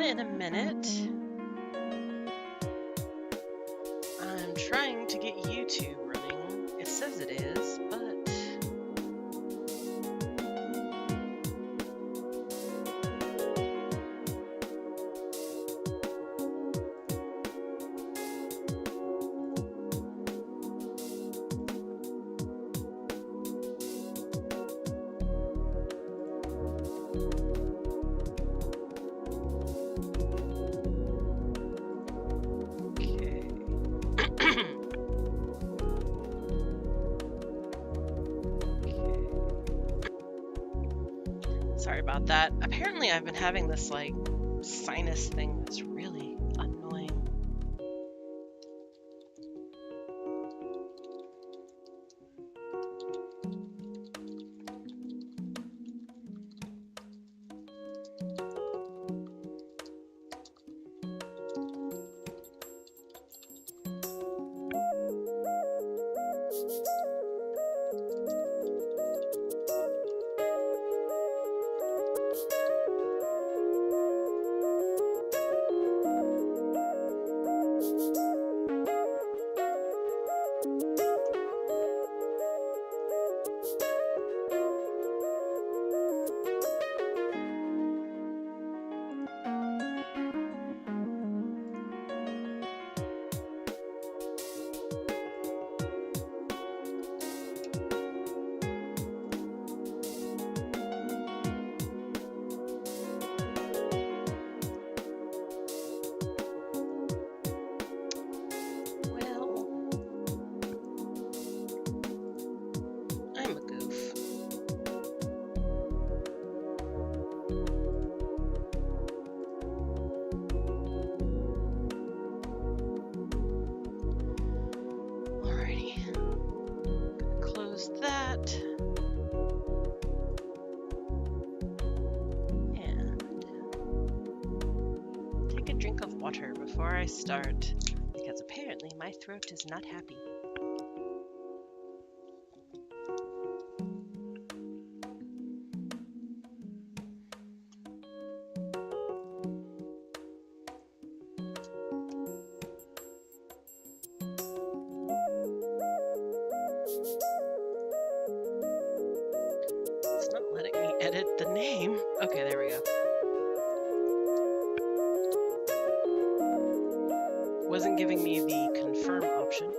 In a minute. I'm trying to get YouTube running. It says it is, but sorry about that. Apparently I've been having this like sinus thing that's really annoying. Before I start, because apparently my throat is not happy. It's not letting me edit the name. Okay, there we go. Wasn't giving me the confirm option.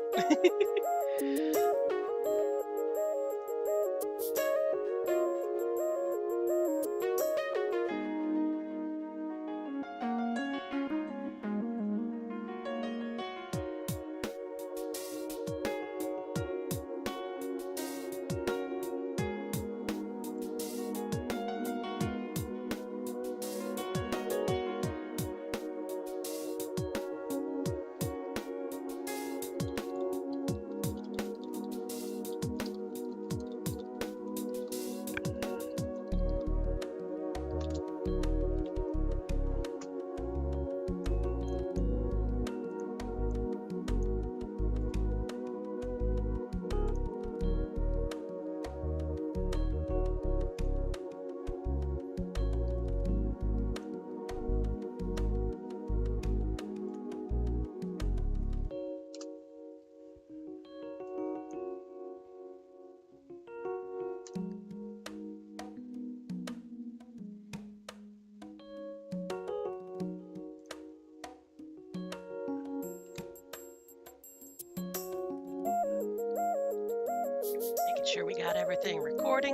everything recording.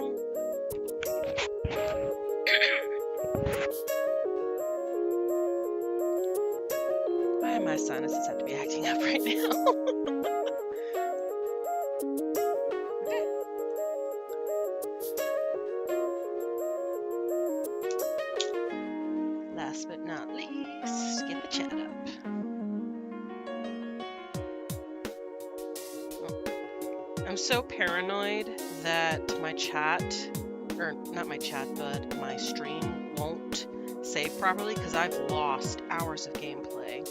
Why my sinuses have to be acting up right now? Okay. Last but not least, get the chat up. I'm so paranoid that my chat, or not my chat, but my stream won't save properly because I've lost hours of gameplay.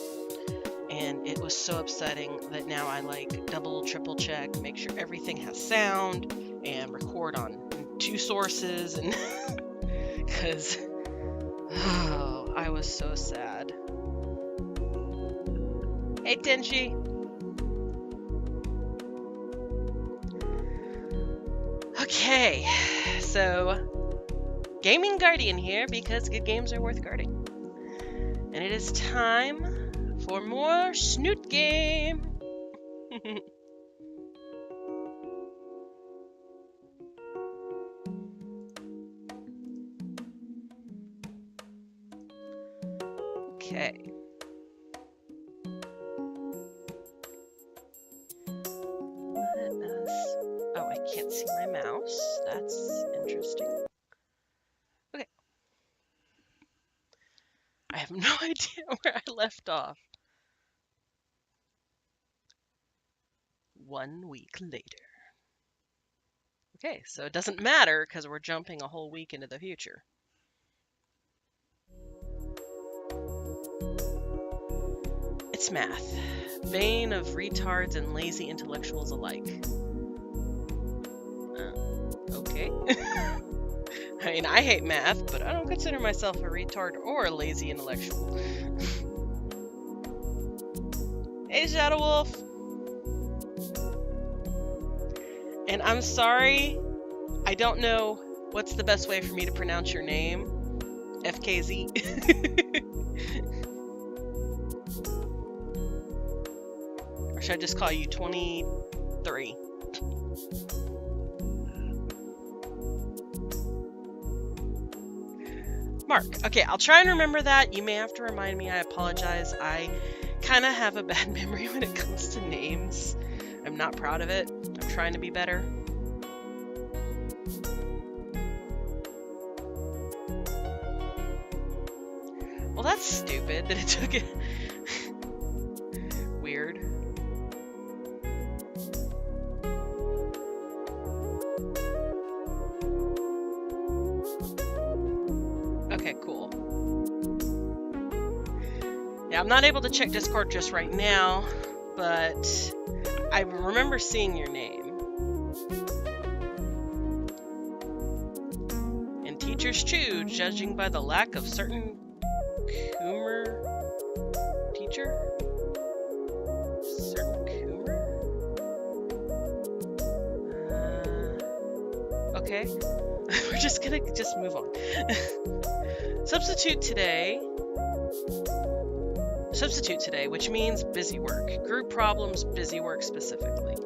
And it was so upsetting that now I like double, triple check, make sure everything has sound, and record on 2 sources, and because oh, I was so sad. Hey Tenchi. Okay, so Gaming Guardian here because good games are worth guarding. And it is time for more Snoot Game. Okay. Oh, I can't see my mouse. That's interesting. Okay. I have no idea where I left off. 1 week later. Okay, so it doesn't matter because we're jumping a whole week into the future. It's math. Bane of retards and lazy intellectuals alike. Okay. I mean, I hate math, but I don't consider myself a retard or a lazy intellectual. Hey, Shadow Wolf! And I'm sorry, I don't know what's the best way for me to pronounce your name. FKZ. Or should I just call you 23? Mark. Okay, I'll try and remember that. You may have to remind me. I apologize. I kind of have a bad memory when it comes to names. I'm not proud of it. I'm trying to be better. Well, that's stupid that it took it. Weird. Okay, cool. Yeah, I'm not able to check Discord just right now, but I remember seeing your name. And teachers choose, judging by the lack of certain Coomer teacher? Certain Coomer? Okay. We're just gonna move on. Substitute today, which means busy work. Group problems, busy work specifically.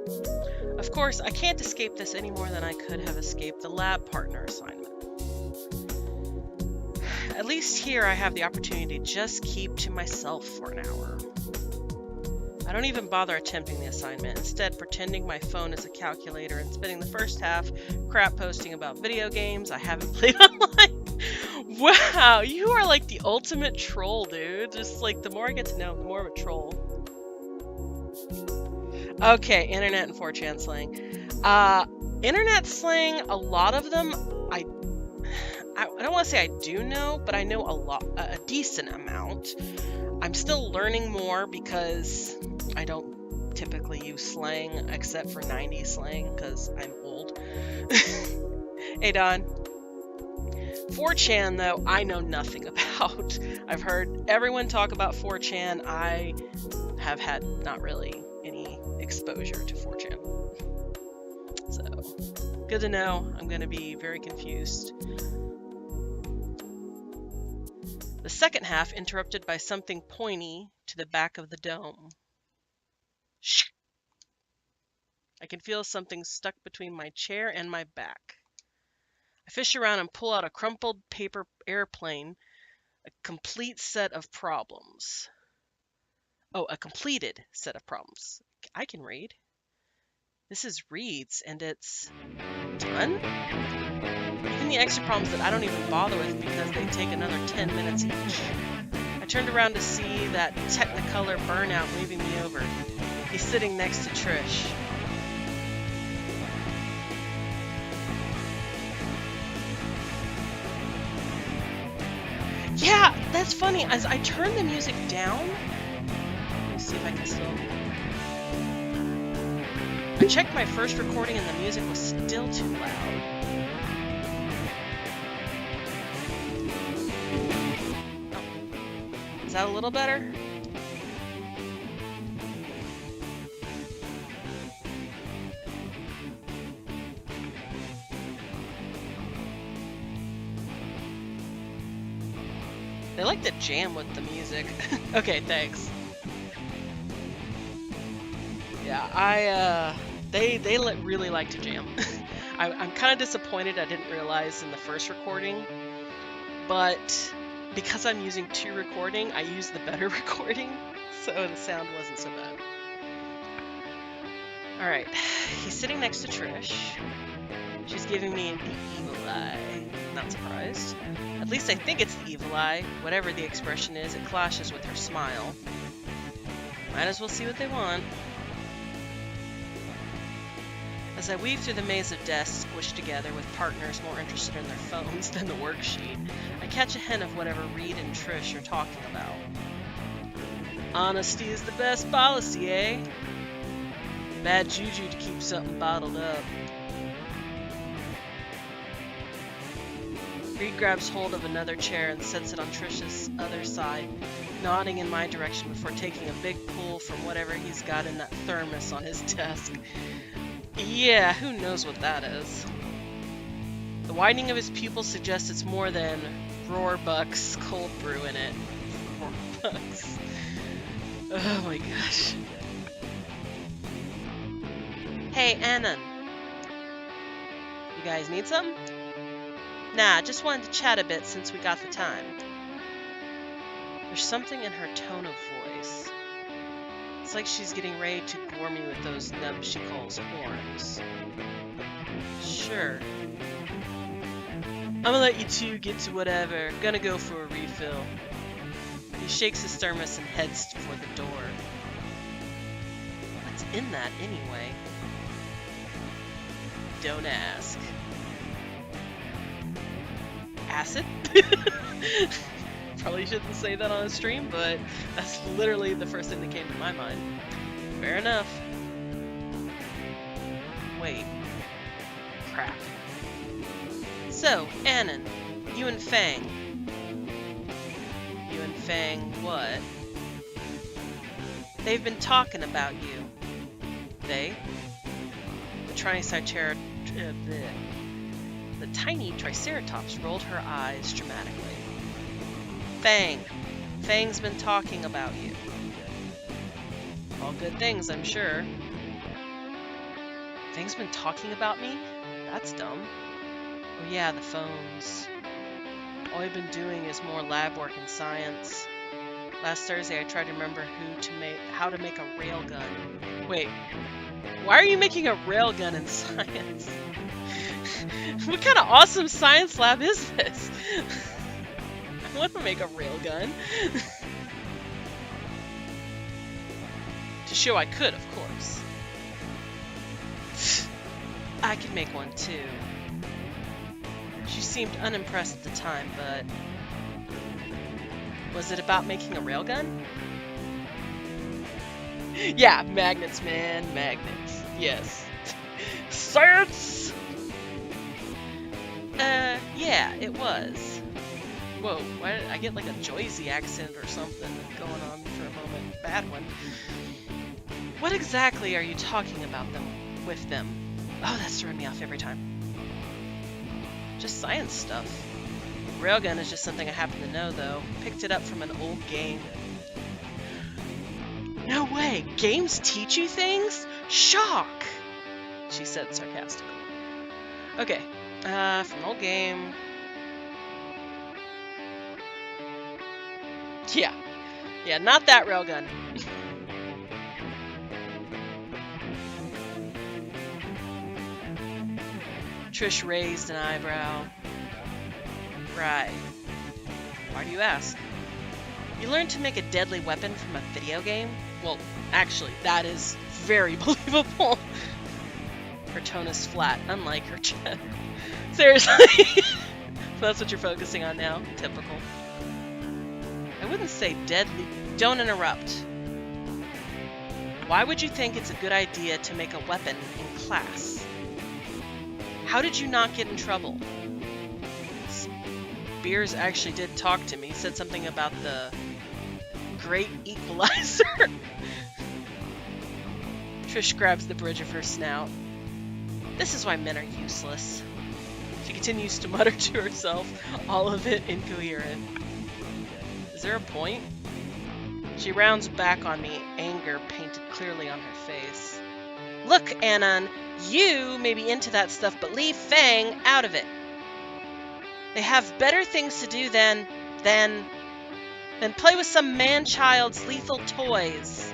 Of course, I can't escape this any more than I could have escaped the lab partner assignment. At least here I have the opportunity to just keep to myself for an hour. I don't even bother attempting the assignment, instead pretending my phone is a calculator and spending the first half crap posting about video games I haven't played online. Wow, you are like the ultimate troll, dude. Just like the more I get to know, the more of a troll. Okay, internet and 4chan slang. Internet slang, a lot of them, I don't want to say I do know, but I know a decent amount. I'm still learning more because I don't typically use slang except for 90s slang because I'm old. Hey, Don. 4chan, though, I know nothing about. I've heard everyone talk about 4chan. I have had not really any exposure to 4chan. So, good to know. I'm going to be very confused. The second half interrupted by something pointy to the back of the dome. Shh. I can feel something stuck between my chair and my back. I fish around and pull out a crumpled paper airplane, a complete set of problems. Oh, a completed set of problems. I can read. This is Reed's, and it's done? Even the extra problems that I don't even bother with because they take another 10 minutes each. I turned around to see that Technicolor burnout waving me over. He's sitting next to Trish. Yeah, that's funny. As I turn the music down, let me see if I can still... I checked my first recording and the music was still too loud. Oh. Is that a little better? They like to jam with the music. Okay, thanks. Yeah, they really like to jam. I'm kind of disappointed I didn't realize in the first recording, but because I'm using 2 recording, I used the better recording, so the sound wasn't so bad. Alright, he's sitting next to Trish. She's giving me the evil eye. Not surprised. At least I think it's the evil eye. Whatever the expression is, it clashes with her smile. Might as well see what they want. As I weave through the maze of desks squished together with partners more interested in their phones than the worksheet, I catch a hint of whatever Reed and Trish are talking about. Honesty is the best policy, eh? Bad juju to keep something bottled up. Reed grabs hold of another chair and sets it on Trish's other side, nodding in my direction before taking a big pull from whatever he's got in that thermos on his desk. Yeah, who knows what that is. The widening of his pupils suggests it's more than Roarbuck's cold brew in it. Roarbucks. Oh my gosh. Hey, Annan. You guys need something? Nah, just wanted to chat a bit since we got the time. There's something in her tone of voice. It's like she's getting ready to gore me with those nubs she calls horns. Sure. I'm gonna let you two get to whatever. Gonna go for a refill. He shakes his thermos and heads for the door. What's in that anyway? Don't ask. Acid? Probably shouldn't say that on a stream, but that's literally the first thing that came to my mind. Fair enough. Wait. Crap. So, Annan, you and Fang. You and Fang what? They've been talking about you. They? The tiny Triceratops rolled her eyes dramatically. Fang. Fang's been talking about you. All good things, I'm sure. Fang's been talking about me? That's dumb. Oh yeah, the phones. All I've been doing is more lab work and science. Last Thursday I tried to remember how to make a railgun. Wait, why are you making a railgun in science? What kind of awesome science lab is this? I want to make a railgun. To show I could, of course. I could make one too. She seemed unimpressed at the time, but... Was it about making a railgun? Yeah, magnets, man. Magnets. Yes. Science! Yeah, it was. Whoa, why did I get like a Joyzy accent or something going on for a moment? Bad one. What exactly are you talking about with them? Oh, that's throwing me off every time. Just science stuff. Railgun is just something I happen to know, though. Picked it up from an old game. No way! Games teach you things? Shock! she said sarcastically. Okay, from an old game. Yeah, not that railgun. Trish raised an eyebrow. Right. Why do you ask? You learned to make a deadly weapon from a video game? Well, actually, that is very believable. Her tone is flat, unlike her chin. Seriously. That's what you're focusing on now? Typical. I wouldn't say deadly. Don't interrupt. Why would you think it's a good idea to make a weapon in class? How did you not get in trouble? Spears actually did talk to me. He said something about the great equalizer. Trish grabs the bridge of her snout. This is why men are useless. She continues to mutter to herself, all of it incoherent. Is there a point? She rounds back on me, anger painted clearly on her face. Look, Anon, you may be into that stuff, but leave Fang out of it. They have better things to do than play with some man-child's lethal toys.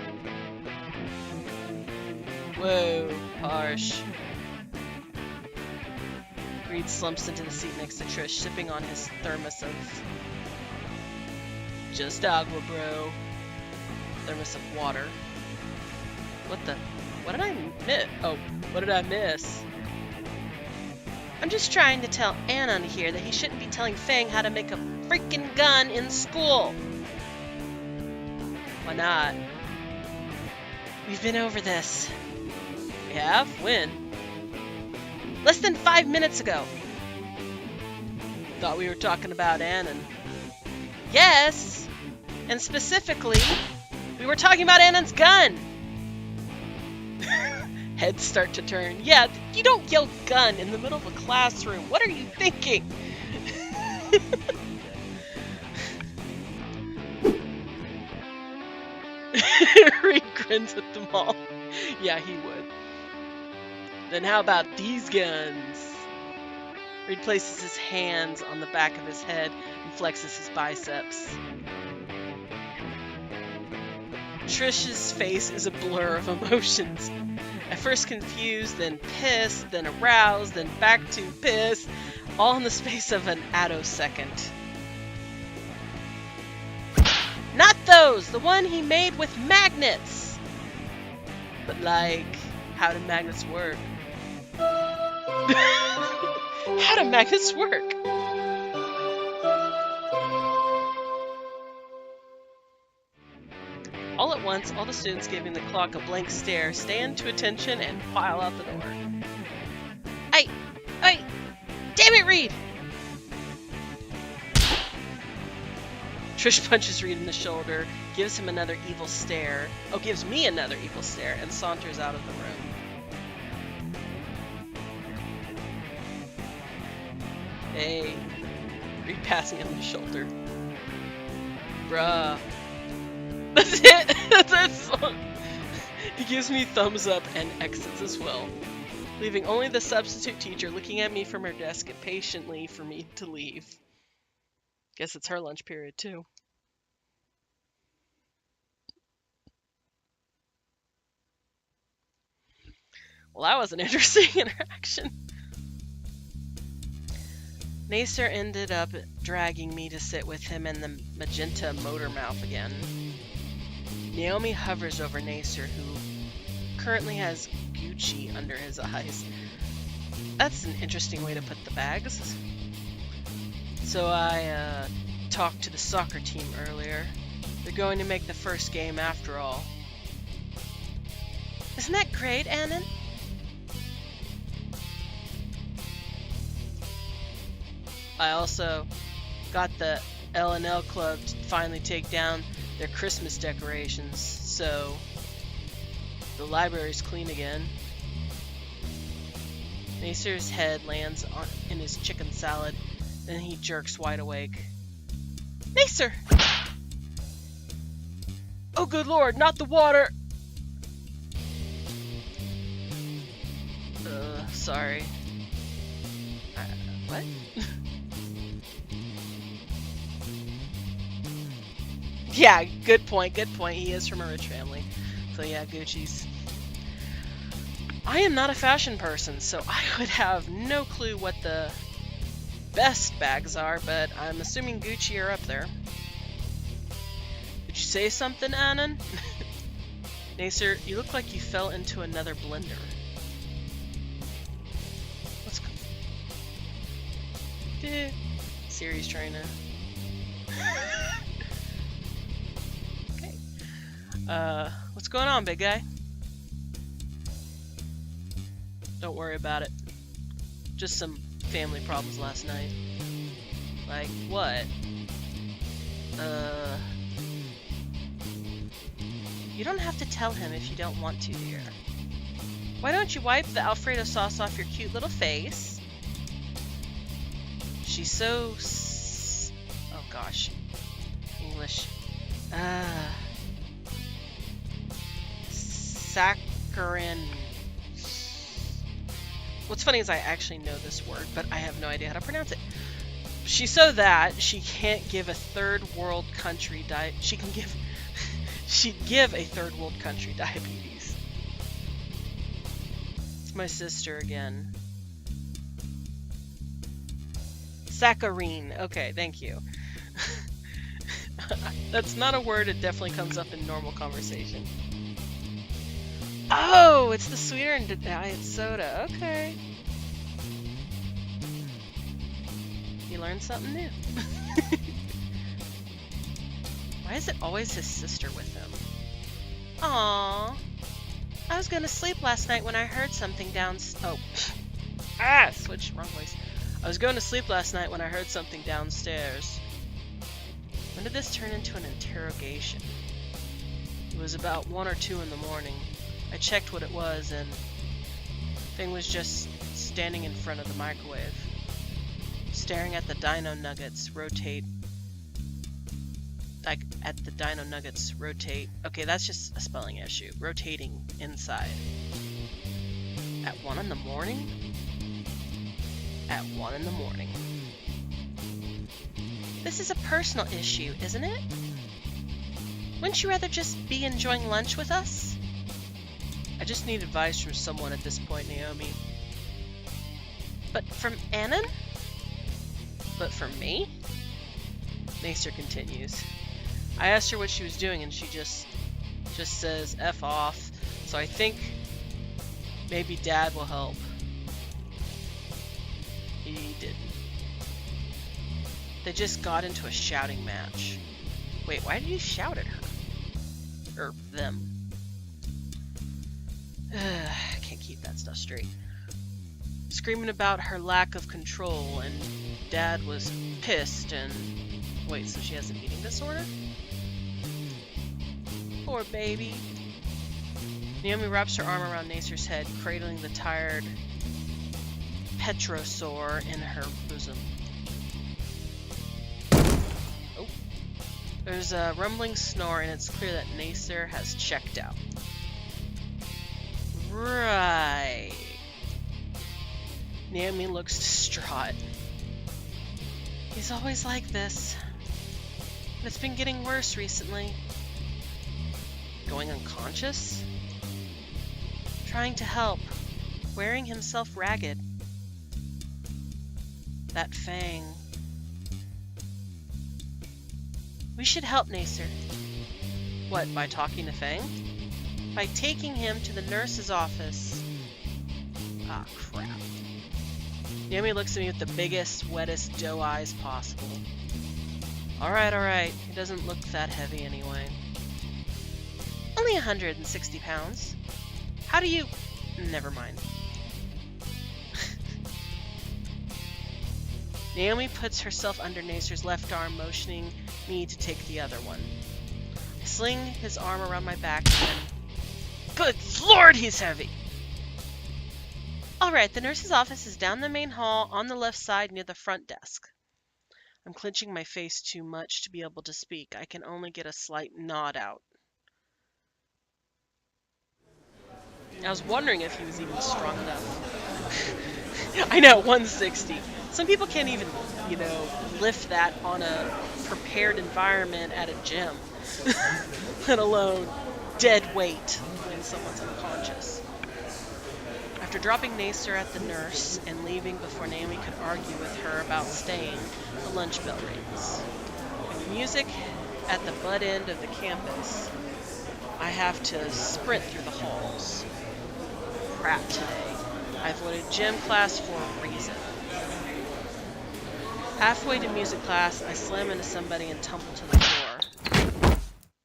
Whoa, harsh. Reed slumps into the seat next to Trish, sipping on his thermos of... just agua, bro. Thermos of water. What did I miss? Oh, what did I miss? I'm just trying to tell Anon here that he shouldn't be telling Fang how to make a freaking gun in school. Why not? We've been over this. We have? When? Less than 5 minutes ago. Thought we were talking about Anon. Yes! And specifically, we were talking about Anon's gun! Heads start to turn. Yeah, you don't yell gun in the middle of a classroom. What are you thinking? Reed grins at them all. Yeah, he would. Then how about these guns? Reed places his hands on the back of his head and flexes his biceps. Trish's face is a blur of emotions. At first confused, then pissed, then aroused, then back to pissed, all in the space of an attosecond. Not those! The one he made with magnets! But like, how do magnets work? How do magnets work? All at once, all the students giving the clock a blank stare stand to attention and file out the door. Hey! Damn it, Reed! Trish punches Reed in the shoulder, gives him another evil stare. Oh, gives me another evil stare, and saunters out of the room. Hey. Reed passing him the shoulder. Bruh. That's it! That's it! He gives me thumbs up and exits as well, leaving only the substitute teacher looking at me from her desk impatiently for me to leave. Guess it's her lunch period, too. Well, that was an interesting interaction. Nacer ended up dragging me to sit with him in the magenta motor mouth again. Naomi hovers over Nacer, who currently has Gucci under his eyes. That's an interesting way to put the bags. So I talked to the soccer team earlier. They're going to make the first game after all. Isn't that great, Anon? I also got the L&L club to finally take down their Christmas decorations, so the library's clean again. Nacer's head lands in his chicken salad, then he jerks wide awake. Nacer! Oh good lord, not the water! Sorry. What? Yeah, good point, good point. He is from a rich family. So yeah, Gucci's. I am not a fashion person, so I would have no clue what the best bags are, but I'm assuming Gucci are up there. Did you say something, Annan? Nacer, you look like you fell into another blender. What's Siri's trying to... Okay. What's going on, big guy? Don't worry about it. Just some family problems last night. Like, what? You don't have to tell him if you don't want to, dear. Why don't you wipe the Alfredo sauce off your cute little face? She's so... Oh gosh. English. Saccharin. What's funny is I actually know this word, but I have no idea how to pronounce it. She's so that she can't give a third world country she'd give a third world country diabetes. It's my sister again. Saccharin. Okay, thank you. That's not a word. It definitely comes up in normal conversation. Oh, it's the sweeter and diet soda. Okay. You learned something new. Why is it always his sister with him? Aww. I was going to sleep last night when I heard something switch, wrong voice. I was going to sleep last night when I heard something downstairs. When did this turn into an interrogation? It was about 1 or 2 in the morning. I checked what it was, and the thing was just standing in front of the microwave, staring at the dino nuggets rotate. Like, at the dino nuggets rotate. Okay, that's just a spelling issue. Rotating inside. At 1 in the morning? At 1 in the morning. This is a personal issue, isn't it? Wouldn't you rather just be enjoying lunch with us? I just need advice from someone at this point, Naomi. But from Annan? But from me? Nacer continues. I asked her what she was doing, and she just says F off. So I think maybe Dad will help. He didn't. They just got into a shouting match. Wait, why did you shout at her? Or them? I can't keep that stuff straight. Screaming about her lack of control, and Dad was pissed and... Wait, so she has an eating disorder? Poor baby. Naomi wraps her arm around Nacer's head, cradling the tired petrosaur in her bosom. Oh. There's a rumbling snore, and it's clear that Nacer has checked out. Right. Naomi looks distraught. He's always like this. But it's been getting worse recently. Going unconscious? Trying to help. Wearing himself ragged. That fang. We should help Nacer. What, by talking to Fang? By taking him to the nurse's office. Ah, crap. Naomi looks at me with the biggest, wettest doe eyes possible. Alright. He doesn't look that heavy anyway. Only 160 pounds. How do you... Never mind. Naomi puts herself under Nacer's left arm, motioning me to take the other one. I sling his arm around my back and... Good Lord, he's heavy! Alright, the nurse's office is down the main hall on the left side near the front desk. I'm clenching my face too much to be able to speak. I can only get a slight nod out. I was wondering if he was even strong enough. I know, 160. Some people can't even, you know, lift that on a prepared environment at a gym, let alone dead weight when someone's unconscious. After dropping Nacer at the nurse and leaving before Naomi could argue with her about staying, the lunch bell rings. With music at the butt end of the campus, I have to sprint through the halls. Crap today. I've avoided gym class for a reason. Halfway to music class, I slam into somebody and tumble to the floor.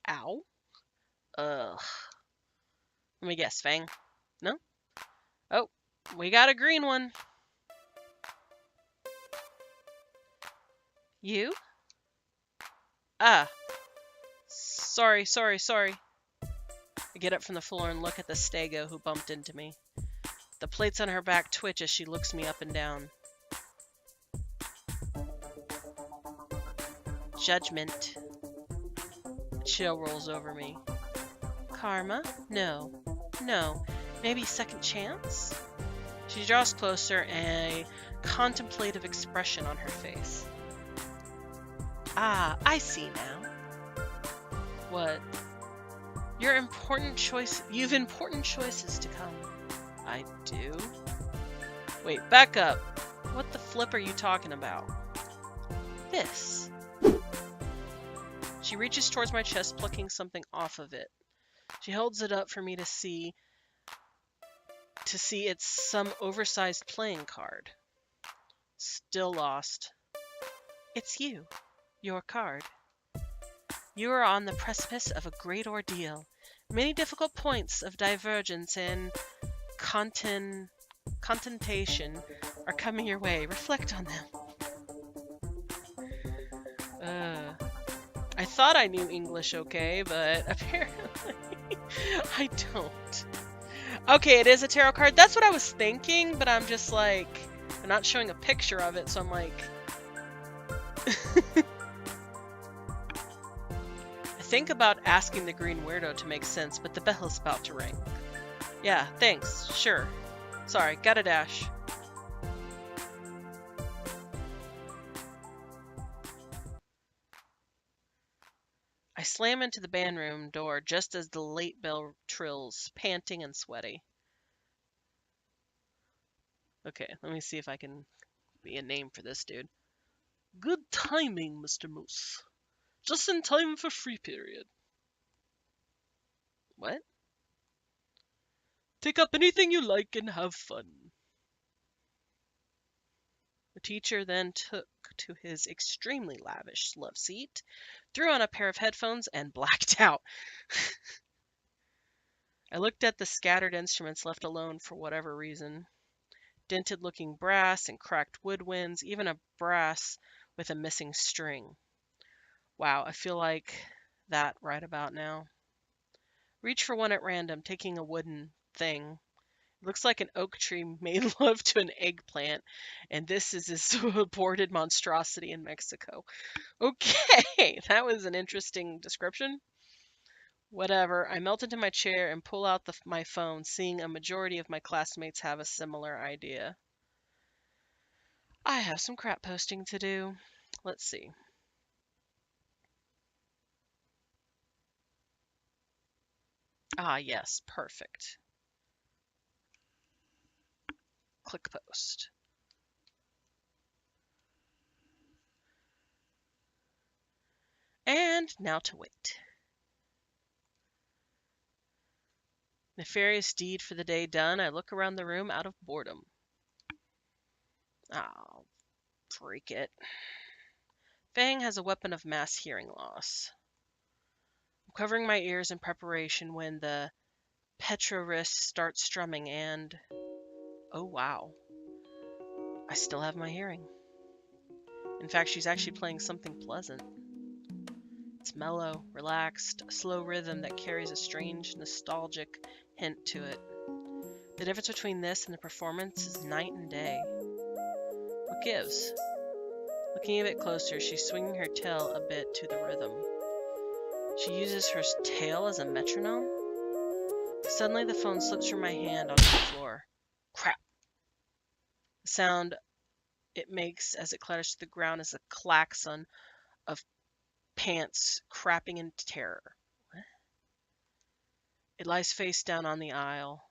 Ow. Ugh. Let me guess, Fang? No? Oh, we got a green one. You? Ah. Sorry. I get up from the floor and look at the Stego who bumped into me. The plates on her back twitch as she looks me up and down. Judgment. A chill rolls over me. Karma? No. Maybe second chance? She draws closer, a contemplative expression on her face. Ah, I see now. What? You've important choices to come. I do? Wait, back up. What the flip are you talking about? This. She reaches towards my chest, plucking something off of it. She holds it up for me to see it's some oversized playing card. Still lost. It's you. Your card. You are on the precipice of a great ordeal. Many difficult points of divergence and contentation are coming your way. Reflect on them. I thought I knew English okay, but apparently I don't. Okay, it is a tarot card. That's what I was thinking, but I'm just like, they're not showing a picture of it, so I'm like... I think about asking the green weirdo to make sense, but the bell is about to ring. Yeah, thanks. Sure. Sorry, gotta dash. I slam into the band room door just as the late bell trills, panting and sweaty. Okay, let me see if I can be a name for this dude. Good timing, Mr. Moose. Just in time for free period. What? Take up anything you like and have fun. The teacher then took to his extremely lavish love seat, threw on a pair of headphones, and blacked out. I looked at the scattered instruments left alone for whatever reason. Dented-looking brass and cracked woodwinds, even a brass with a missing string. Wow, I feel like that right about now. Reach for one at random, taking a wooden thing. It looks like an oak tree made love to an eggplant, and this is this aborted monstrosity in Mexico. Okay, that was an interesting description. Whatever, I melt into my chair and pull out my phone, seeing a majority of my classmates have a similar idea. I have some crap posting to do. Let's see. Ah, yes, perfect. Click post. And now to wait. Nefarious deed for the day done, I look around the room out of boredom. Oh, freak it. Fang has a weapon of mass hearing loss. I'm covering my ears in preparation when the Petrorist starts strumming and... oh wow. I still have my hearing. In fact, she's actually playing something pleasant. It's mellow, relaxed, a slow rhythm that carries a strange, nostalgic hint to it. The difference between this and the performance is night and day. What gives? Looking a bit closer, she's swinging her tail a bit to the rhythm. She uses her tail as a metronome? Suddenly the phone slips from my hand onto the floor. Crap! The sound it makes as it clatters to the ground is a klaxon of pants crapping in terror. What? It lies face down on the aisle.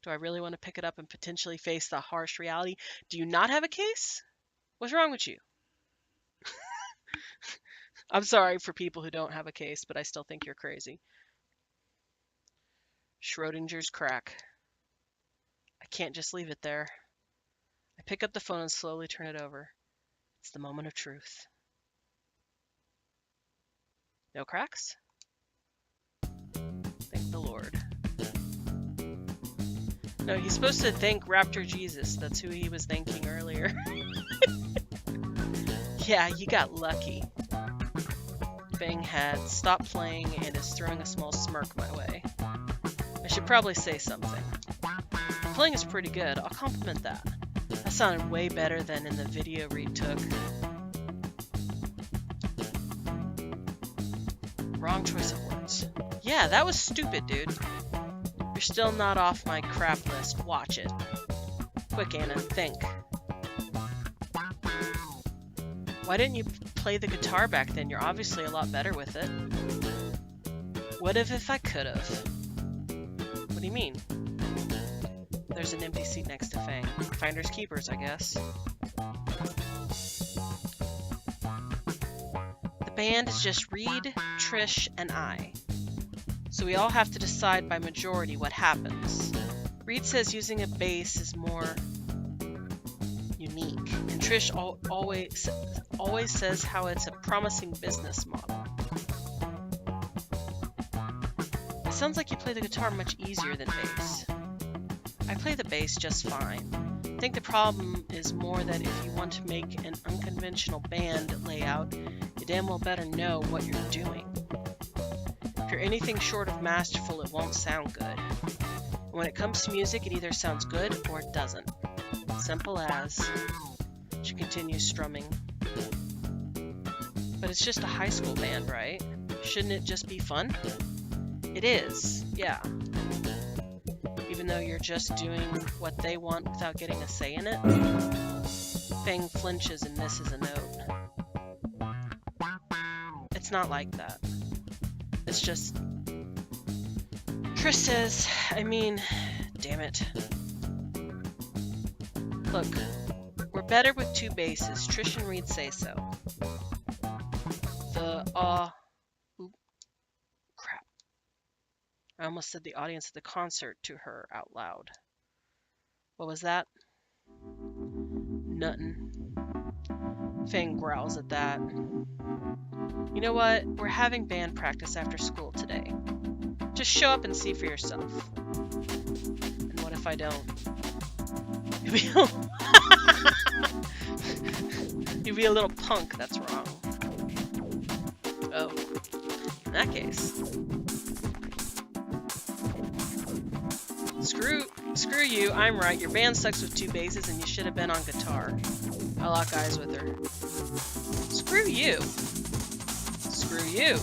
Do I really want to pick it up and potentially face the harsh reality? Do you not have a case? What's wrong with you? I'm sorry for people who don't have a case, but I still think you're crazy. Schrodinger's crack. I can't just leave it there. I pick up the phone and slowly turn it over. It's the moment of truth. No cracks? Thank the Lord. No, he's supposed to thank Raptor Jesus. That's who he was thanking earlier. Yeah, you got lucky. Bang had stopped playing and is throwing a small smirk my way. I should probably say something. The playing is pretty good. I'll compliment that. That sounded way better than in the video Reed took. Wrong choice of words. Yeah, that was stupid, dude. You're still not off my crap list. Watch it. Quick, Anna, think. Why didn't you play the guitar back then? You're obviously a lot better with it. What if I could've? What do you mean? There's an empty seat next to Fang. Finders keepers, I guess. The band is just Reed, Trish, and I. So we all have to decide by majority what happens. Reed says using a bass is more unique, and Trish always says how it's a promising business model. It sounds like you play the guitar much easier than bass. I play the bass just fine. I think the problem is more that if you want to make an unconventional band layout, you damn well better know what you're doing. If you're anything short of masterful, it won't sound good. And when it comes to music, it either sounds good or it doesn't. Simple as. She continues strumming. But it's just a high school band, right? Shouldn't it just be fun? It is, yeah. Even though you're just doing what they want without getting a say in it. Fang flinches and misses a note. It's not like that. It's just... Trish says, damn it. Look, we're better with two basses. Trish and Reed say so. Crap. I almost said the audience at the concert to her out loud. What was that? Nuttin'. Fang growls at that. You know what? We're having band practice after school today. Just show up and see for yourself. And what if I don't? You'd be a little punk, that's wrong. Oh. In that case. Screw you, I'm right. Your band sucks with two basses and you should have been on guitar. I lock eyes with her. Screw you. Screw you.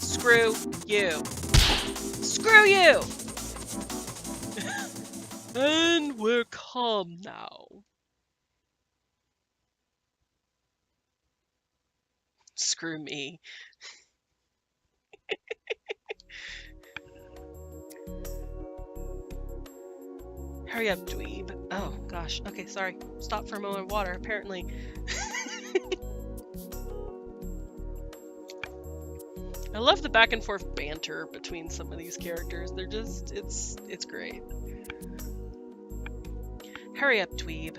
Screw you. Screw you! And we're calm now. Screw me. Hurry up, dweeb. Oh, gosh. Okay, sorry. Stop for a moment of water, apparently. I love the back and forth banter between some of these characters. They're just, it's great. Hurry up, dweeb.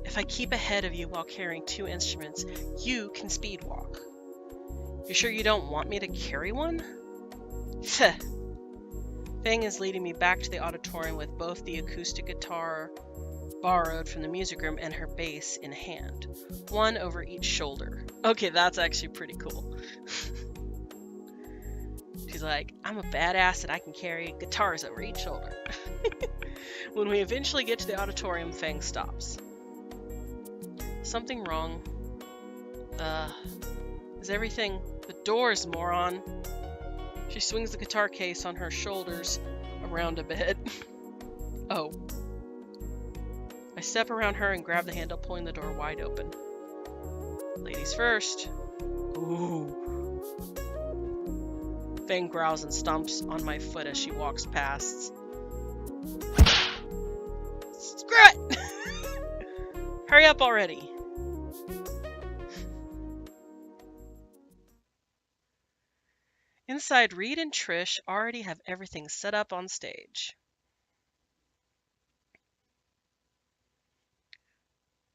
If I keep ahead of you while carrying two instruments, you can speed walk. You sure you don't want me to carry one? Fang is leading me back to the auditorium with both the acoustic guitar borrowed from the music room and her bass in hand. One over each shoulder. Okay, that's actually pretty cool. She's like, I'm a badass and I can carry guitars over each shoulder. When we eventually get to the auditorium, Fang stops. Something wrong. Is everything... The doors, moron! She swings the guitar case on her shoulders around a bit. Oh. I step around her and grab the handle, pulling the door wide open. Ladies first. Ooh. Fang growls and stomps on my foot as she walks past. Screw it! Hurry up already. Inside, Reed and Trish already have everything set up on stage.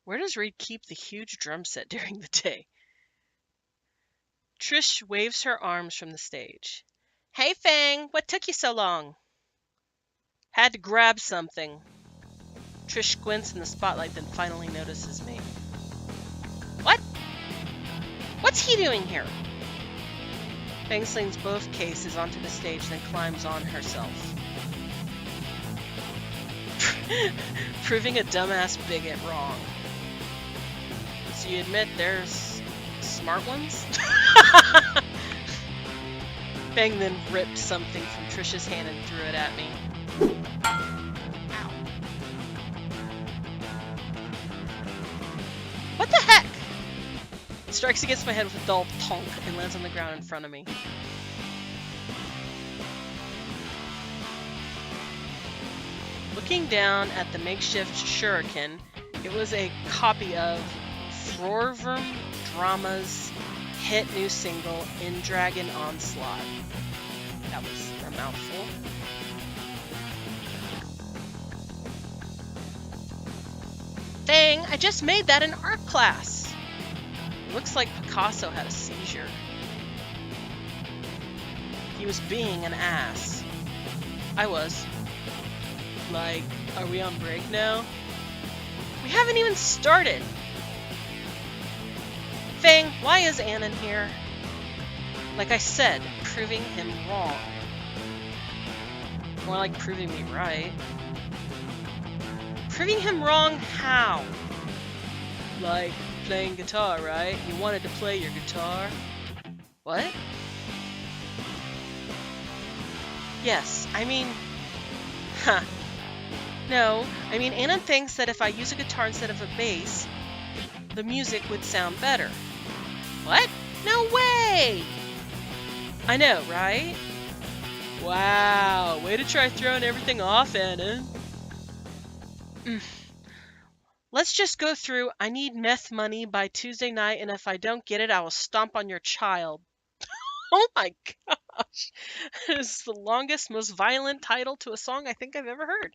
Where does Reed keep the huge drum set during the day? Trish waves her arms from the stage. Hey, Fang, what took you so long? Had to grab something. Trish squints in the spotlight, then finally notices me. What? What's he doing here? Fang slings both cases onto the stage, then climbs on herself. Proving a dumbass bigot wrong. So you admit there's smart ones? Fang then ripped something from Trish's hand and threw it at me. Ow. What the heck? It strikes against my head with a dull thunk and lands on the ground in front of me. Looking down at the makeshift shuriken, it was a copy of Frorvum Drama's hit new single, In Dragon Onslaught. That was a mouthful. Dang, I just made that in art class. It looks like Picasso had a seizure. He was being an ass. I was. Like, are we on break now? We haven't even started. Fang, why is Anon here? Like I said, proving him wrong. More like proving me right. Proving him wrong how? Like playing guitar, right? You wanted to play your guitar. What? Yes, I mean... Huh. No, I mean Anon thinks that if I use a guitar instead of a bass, the music would sound better. What? No way! I know, right? Wow, way to try throwing everything off, Anon. Let's just go through, I need meth money by Tuesday night, and if I don't get it, I will stomp on your child. Oh my gosh. That is the longest, most violent title to a song I think I've ever heard.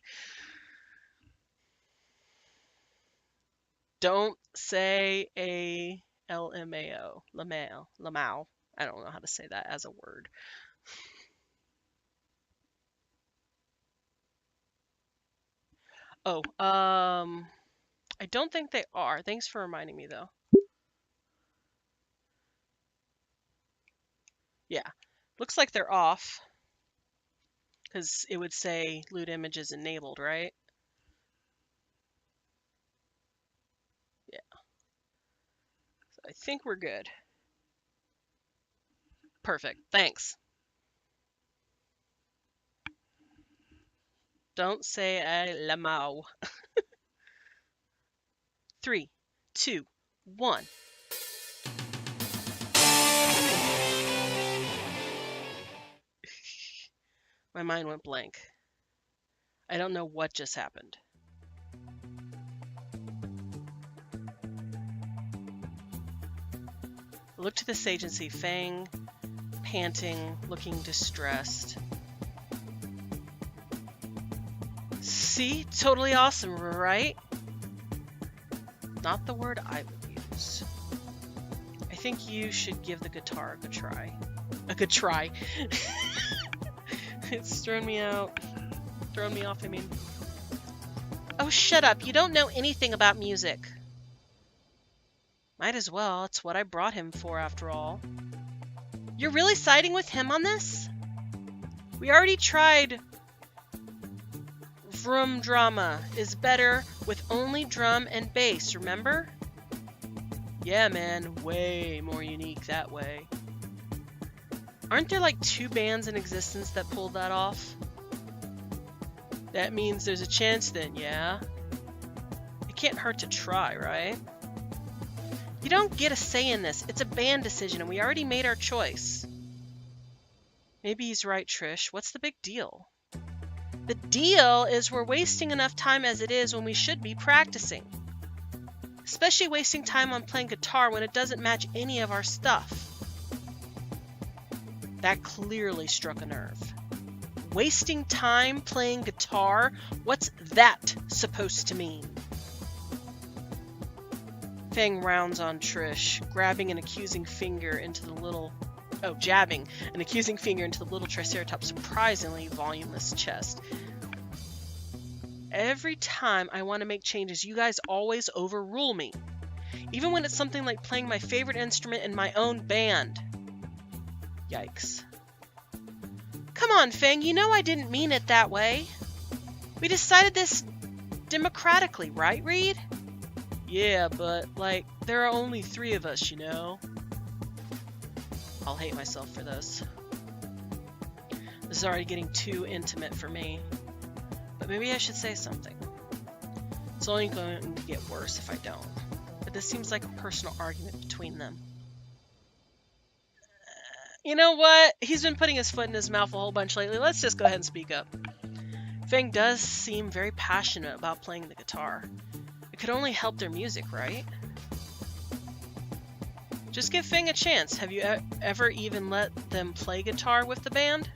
Don't say a LMAO. Lamau. I don't know how to say that as a word. Oh, I don't think they are. Thanks for reminding me, though. Yeah. Looks like they're off. Because it would say lewd images enabled, right? Yeah. So I think we're good. Perfect. Thanks. Don't say a lamau. 3, 2, 1. My mind went blank. I don't know what just happened. I look to the stage and see Fang, panting, looking distressed. See? Totally awesome, right? Not the word I would use. I think you should give the guitar a good try. A good try. It's thrown me out. Thrown me off, I mean. Oh, shut up. You don't know anything about music. Might as well. It's what I brought him for, after all. You're really siding with him on this? We already tried. Vroom drama is better with only drum and bass, remember? Yeah, man. Way more unique that way. Aren't there like 2 bands in existence that pulled that off? That means there's a chance then, yeah? can't hurt to try, right? You don't get a say in this. It's a band decision, and we already made our choice. Maybe he's right, Trish. What's the big deal? The deal is we're wasting enough time as it is when we should be practicing. Especially wasting time on playing guitar when it doesn't match any of our stuff. That clearly struck a nerve. Wasting time playing guitar? What's that supposed to mean? Fang rounds on Trish, jabbing an accusing finger into the little Triceratops' surprisingly voluminous chest. Every time I want to make changes, you guys always overrule me. Even when it's something like playing my favorite instrument in my own band. Yikes. Come on, Fang, you know I didn't mean it that way. We decided this democratically, right, Reed? Yeah, but, like, there are only 3 of us, you know? I'll hate myself for this. This is already getting too intimate for me. But maybe I should say something. It's only going to get worse if I don't. But this seems like a personal argument between them. You know what? He's been putting his foot in his mouth a whole bunch lately. Let's just go ahead and speak up. Fang does seem very passionate about playing the guitar. It could only help their music, right? Just give Fang a chance. Have you ever even let them play guitar with the band?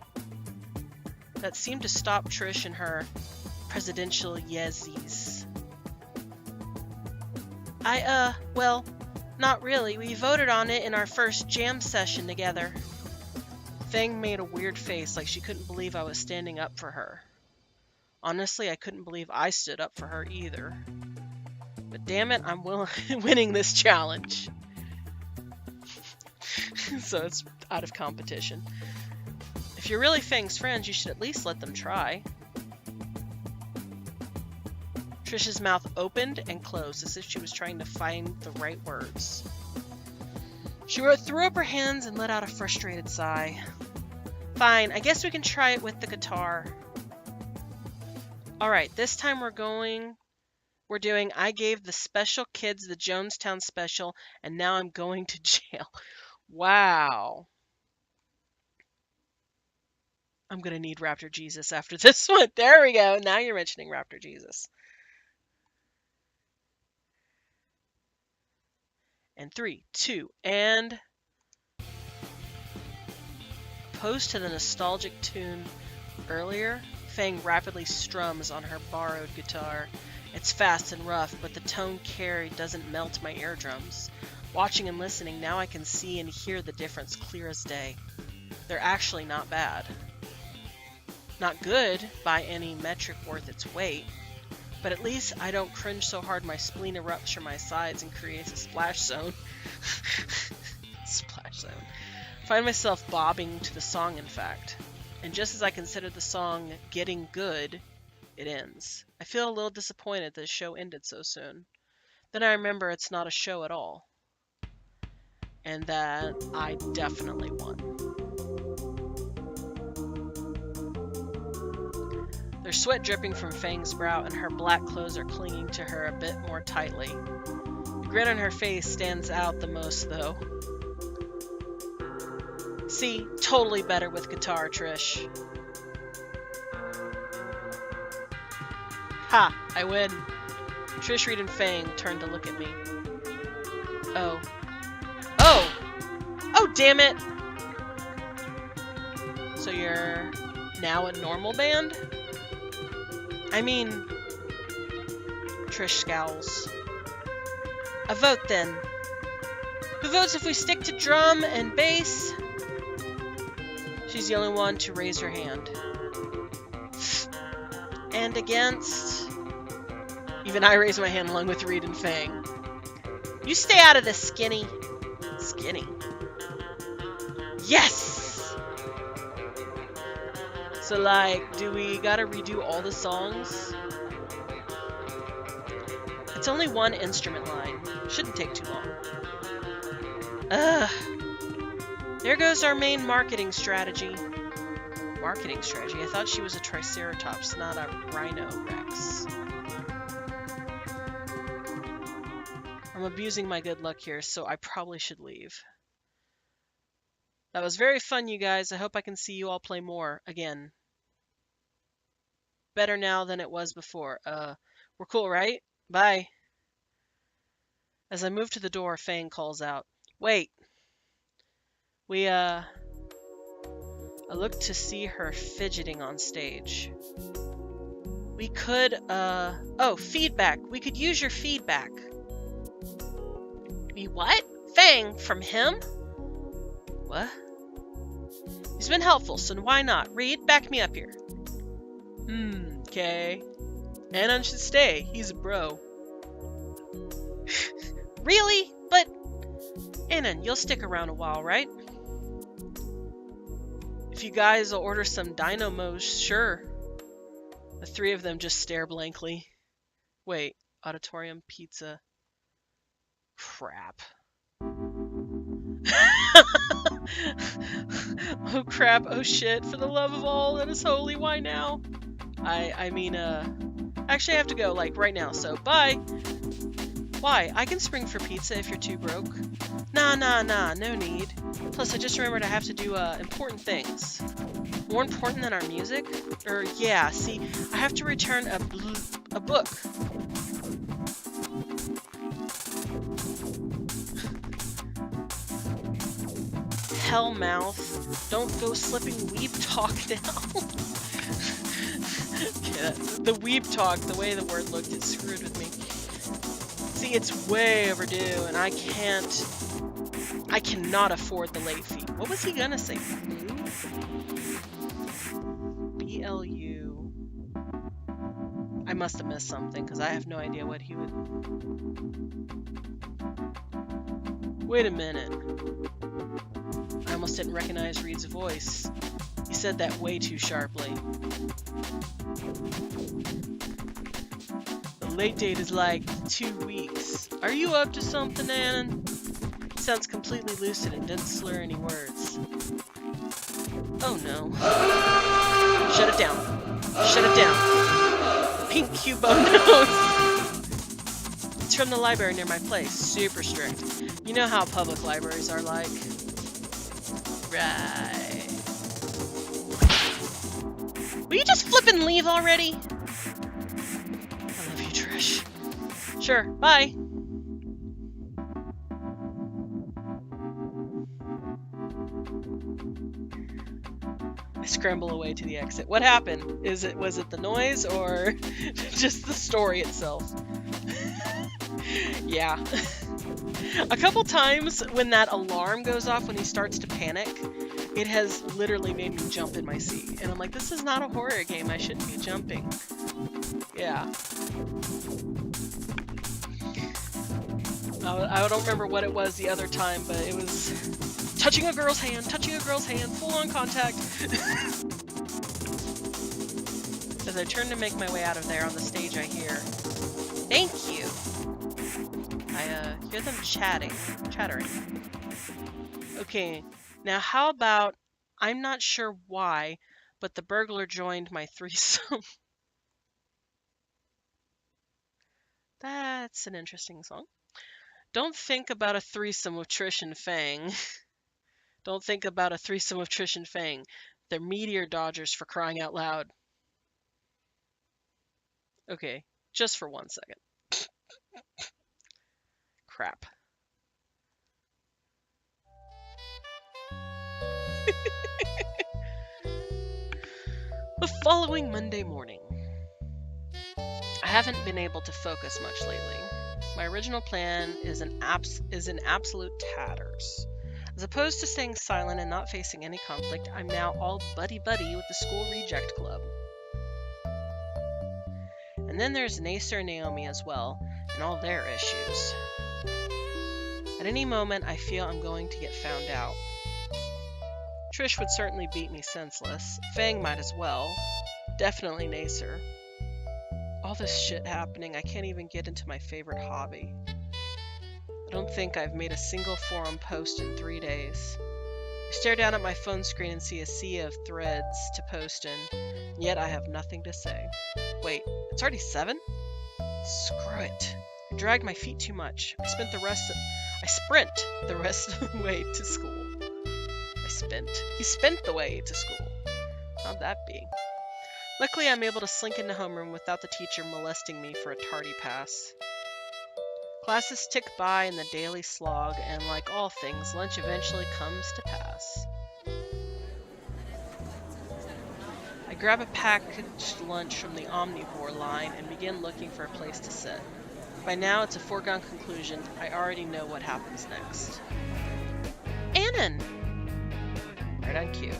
That seemed to stop Trish in her presidential yeses. Well, not really. We voted on it in our first jam session together. Fang made a weird face like she couldn't believe I was standing up for her. Honestly, I couldn't believe I stood up for her either. But damn it, I'm winning this challenge. So it's out of competition. If you're really Fang's friends, you should at least let them try. Trish's mouth opened and closed as if she was trying to find the right words. She threw up her hands and let out a frustrated sigh. Fine, I guess we can try it with the guitar. Alright, this time we're doing I gave the special kids the Jonestown special, and now I'm going to jail. Wow. I'm going to need Raptor Jesus after this one. There we go. Now you're mentioning Raptor Jesus. And 3, 2, and... Opposed to the nostalgic tune earlier, Fang rapidly strums on her borrowed guitar. It's fast and rough, but the tone carried doesn't melt my eardrums. Watching and listening, now I can see and hear the difference clear as day. They're actually not bad. Not good by any metric worth its weight, but at least I don't cringe so hard my spleen erupts from my sides and creates a splash zone. Splash zone. Find myself bobbing to the song, in fact. And just as I consider the song getting good, it ends. I feel a little disappointed that the show ended so soon. Then I remember it's not a show at all. And that I definitely won. There's sweat dripping from Fang's brow, and her black clothes are clinging to her a bit more tightly. The grin on her face stands out the most, though. See, totally better with guitar, Trish. Ha! I win. Trish, Reed, and Fang turned to look at me. Oh. Oh! Oh, damn it! So you're now a normal band? I mean... Trish scowls. A vote, then. Who votes if we stick to drum and bass? She's the only one to raise her hand. And against... Even I raise my hand along with Reed and Fang. You stay out of this, Skinny. Skinny. Yes! So, like, do we gotta redo all the songs? It's only one instrument line. Shouldn't take too long. Ugh. There goes our main marketing strategy. Marketing strategy? I thought she was a Triceratops, not a Rhino Rex. I'm abusing my good luck here, so I probably should leave. That was very fun, you guys. I hope I can see you all play more again. Better now than it was before. We're cool, right? Bye. As I move to the door, Fang calls out, "Wait." I look to see her fidgeting on stage. We could, oh, feedback. We could use your feedback. We what? Fang, from him? What? He's been helpful, so why not? Reed, back me up here. Okay. Anon should stay. He's a bro. Really? But, Anon, you'll stick around a while, right? If you guys will order some dynamos, sure. The three of them just stare blankly. Wait, auditorium, pizza. Crap. Oh crap, oh shit, for the love of all that is holy, why now? Actually I have to go, like, right now, so bye! Why? I can spring for pizza if you're too broke. Nah, no need. Plus, I just remembered I have to do, important things. More important than our music? Yeah, see, I have to return a book. Hellmouth. Don't go slipping weeb talk now. Yeah, the weeb talk, the way the word looked, it screwed with me. See, it's way overdue, and I cannot afford the late fee. What was he gonna say? BLU. I must have missed something, because I have no idea what he would... Wait a minute. I almost didn't recognize Reed's voice. He said that way too sharply. The late date is like 2 weeks. Are you up to something, Anon? He sounds completely lucid and didn't slur any words. Oh no. Shut it down. Shut it down. Pink cube on nose. It's from the library near my place. Super strict. You know how public libraries are like. Right. Will you just flip and leave already? I love you, Trish. Sure, bye. I scramble away to the exit. What happened? Was it the noise or just the story itself? Yeah. A couple times when that alarm goes off when he starts to panic, it has literally made me jump in my seat. And I'm like, this is not a horror game. I shouldn't be jumping. Yeah. I don't remember what it was the other time, but it was touching a girl's hand, full-on contact. As I turn to make my way out of there on the stage, I hear, "Thank you." I hear them chattering. Okay, now how about, I'm not sure why, but the burglar joined my threesome. That's an interesting song. Don't think about a threesome with Trish and Fang. Don't think about a threesome with Trish and Fang. They're meteor dodgers, for crying out loud. Okay, just for 1 second. Crap. The following Monday morning. I haven't been able to focus much lately. My original plan is in absolute tatters. As opposed to staying silent and not facing any conflict, I'm now all buddy-buddy with the school reject club. And then there's Nacer and Naomi as well, and all their issues. At any moment, I feel I'm going to get found out. Trish would certainly beat me senseless. Fang might as well. Definitely Nacer. All this shit happening, I can't even get into my favorite hobby. I don't think I've made a single forum post in 3 days. I stare down at my phone screen and see a sea of threads to post in, and yet I have nothing to say. Wait, it's already 7? Screw it. I dragged my feet too much. I sprint the rest of the way to school. He spent the way to school. How'd that be? Luckily, I'm able to slink into homeroom without the teacher molesting me for a tardy pass. Classes tick by in the daily slog, and like all things, lunch eventually comes to pass. I grab a packaged lunch from the omnivore line and begin looking for a place to sit. By now, it's a foregone conclusion. I already know what happens next. Annan! Right on cue.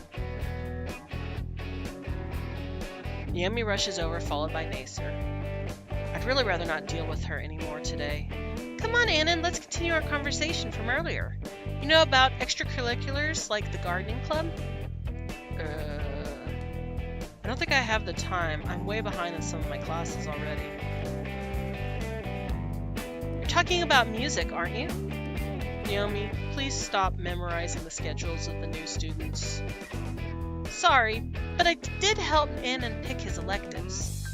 Naomi rushes over, followed by Nacer. I'd really rather not deal with her anymore today. Come on, Annan, let's continue our conversation from earlier. You know about extracurriculars like the gardening club? I don't think I have the time. I'm way behind in some of my classes already. You're talking about music, aren't you? Naomi, please stop memorizing the schedules of the new students. Sorry, but I did help Annan pick his electives.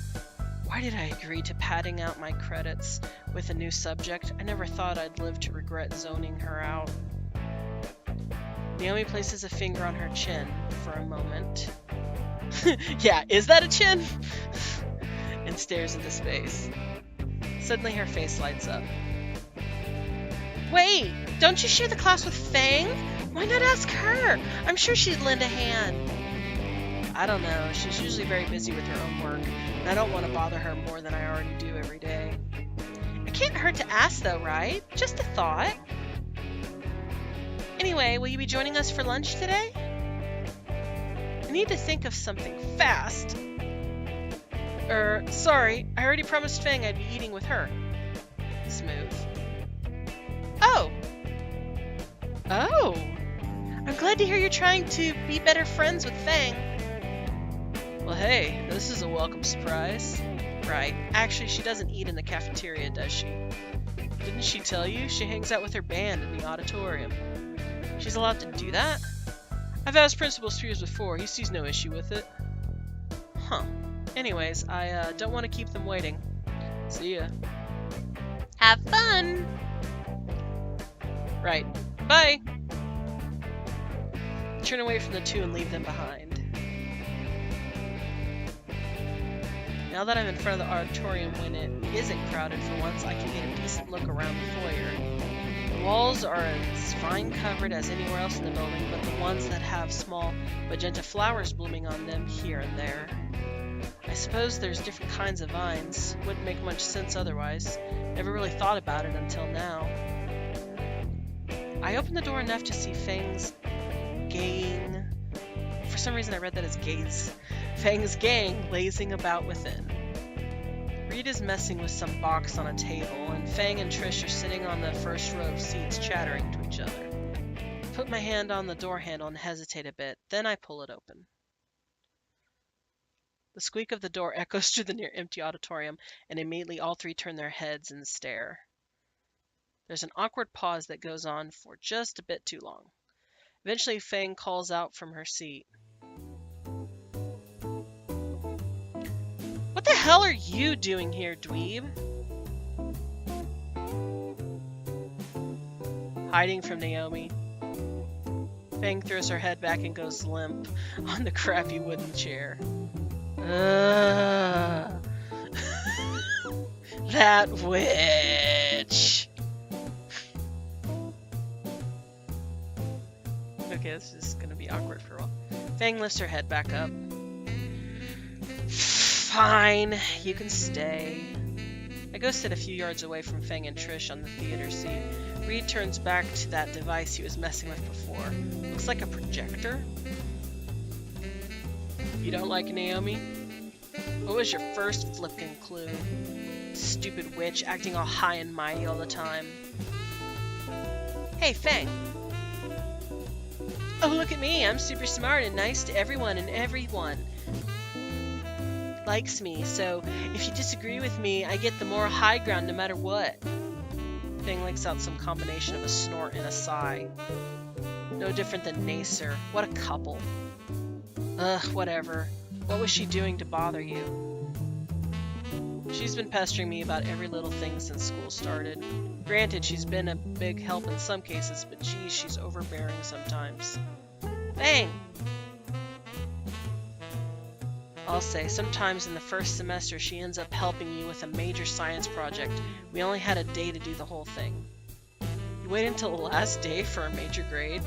Why did I agree to padding out my credits with a new subject? I never thought I'd live to regret zoning her out. Naomi places a finger on her chin for a moment. Yeah, is that a chin? And stares into space. Suddenly her face lights up. Wait, don't you share the class with Fang? Why not ask her? I'm sure she'd lend a hand. I don't know, she's usually very busy with her own work, and I don't want to bother her more than I already do every day. It can't hurt to ask though, right? Just a thought. Anyway, will you be joining us for lunch today? I need to think of something fast. Sorry, I already promised Fang I'd be eating with her. Smooth. Oh! I'm glad to hear you're trying to be better friends with Fang. Well, hey, this is a welcome surprise. Right, actually, she doesn't eat in the cafeteria, does she? Didn't she tell you? She hangs out with her band in the auditorium. She's allowed to do that? I've asked Principal Spears before. He sees no issue with it. Huh. Anyways, I don't want to keep them waiting. See ya. Have fun! Right. Bye! Turn away from the two and leave them behind. Now that I'm in front of the auditorium when it isn't crowded for once, I can get a decent look around the foyer. The walls are as vine covered as anywhere else in the building, but the ones that have small magenta flowers blooming on them here and there. I suppose there's different kinds of vines. Wouldn't make much sense otherwise. Never really thought about it until now. I opened the door enough to see Fang's gang. For some reason I read that as gaze. Fang's gang lazing about within. Reed is messing with some box on a table, and Fang and Trish are sitting on the first row of seats chattering to each other. I put my hand on the door handle and hesitate a bit, then I pull it open. The squeak of the door echoes through the near-empty auditorium, and immediately all three turn their heads and stare. There's an awkward pause that goes on for just a bit too long. Eventually, Fang calls out from her seat. What the hell are you doing here, dweeb? Hiding from Naomi. Fang throws her head back and goes limp on the crappy wooden chair. That witch! Okay, this is gonna be awkward for a while. Fang lifts her head back up. Fine, you can stay. I go sit a few yards away from Fang and Trish on the theater seat. Reed turns back to that device he was messing with before. Looks like a projector. You don't like Naomi? What was your first flippin' clue? Stupid witch, acting all high and mighty all the time. Hey, Fang. Oh, look at me. I'm super smart and nice to everyone, and everyone likes me, so if you disagree with me, I get the moral high ground no matter what. Fang lets out some combination of a snort and a sigh. No different than Nacer. What a couple. Ugh, whatever. What was she doing to bother you? She's been pestering me about every little thing since school started. Granted, she's been a big help in some cases, but geez, she's overbearing sometimes. Bang! I'll say, sometimes in the first semester she ends up helping me with a major science project. We only had a day to do the whole thing. You wait until the last day for a major grade?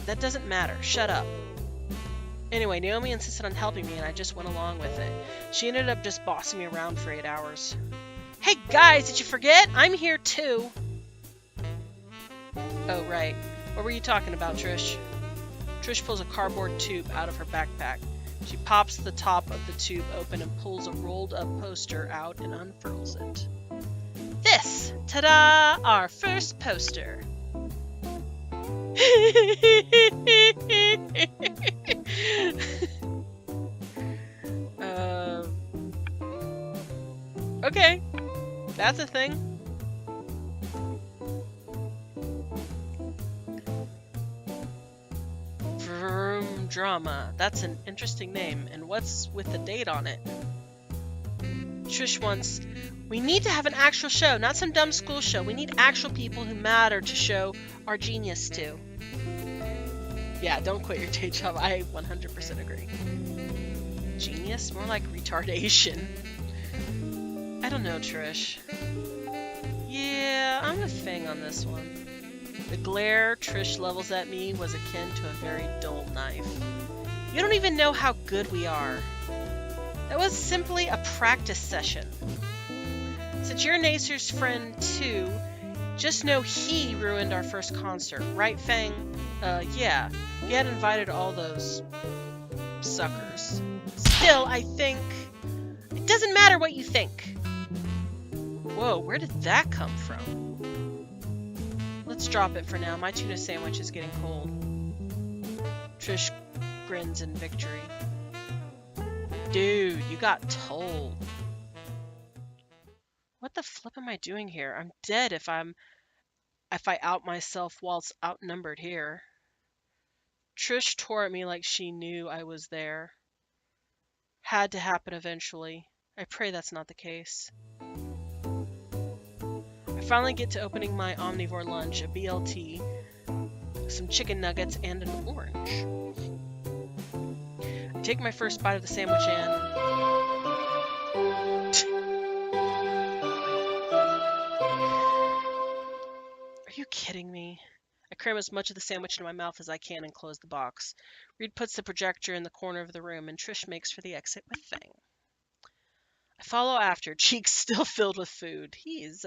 That doesn't matter. Shut up. Anyway, Naomi insisted on helping me and I just went along with it. She ended up just bossing me around for 8 hours. Hey guys, did you forget? I'm here too. Oh, right. What were you talking about, Trish? Trish pulls a cardboard tube out of her backpack. She pops the top of the tube open and pulls a rolled up poster out and unfurls it. This! Ta-da! Our first poster! Okay. That's a thing. Vroom Drama. That's an interesting name. And what's with the date on it? Trish wants... We need to have an actual show, not some dumb school show. We need actual people who matter to show our genius to. Yeah, don't quit your day job. I 100% agree. Genius? More like retardation. I don't know, Trish. Yeah, I'm a thing on this one. The glare Trish levels at me was akin to a very dull knife. You don't even know how good we are. That was simply a practice session. Since you're Nacer's friend too, just know he ruined our first concert, right, Fang? Yeah. He had invited all those suckers. Still, I think... It doesn't matter what you think. Whoa, where did that come from? Let's drop it for now. My tuna sandwich is getting cold. Trish grins in victory. Dude, you got told. What the flip am I doing here? I'm dead if I out myself whilst outnumbered here. Trish tore at me like she knew I was there. Had to happen eventually. I pray that's not the case. I finally get to opening my omnivore lunch, a BLT, some chicken nuggets, and an orange. I take my first bite of the sandwich and... Are you kidding me? I cram as much of the sandwich into my mouth as I can and close the box. Reed puts the projector in the corner of the room and Trish makes for the exit with Fang. I follow after, cheeks still filled with food. He's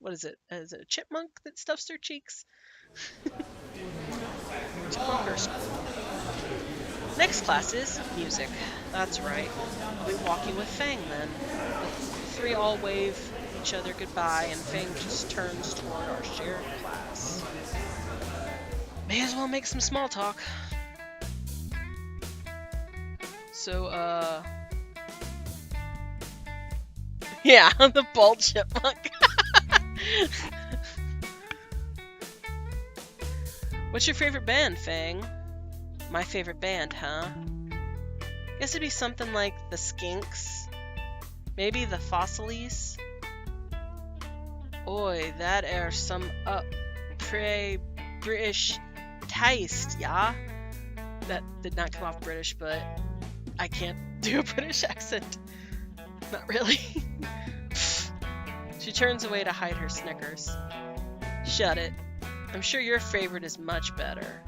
what is it? Is it a chipmunk that stuffs their cheeks? To Crocker School. Next class is music. That's right. I'll be walking with Fang then. The three all wave each other goodbye and Fang just turns toward our shared class. May as well make some small talk. So, yeah, the bald chipmunk. What's your favorite band, Fang? My favorite band, huh? Guess it'd be something like the Skinks. Maybe the Fossilies. Oi, that are some British taste, yeah? That did not come off British, but I can't do a British accent. Not really. She turns away to hide her snickers. Shut it. I'm sure your favorite is much better.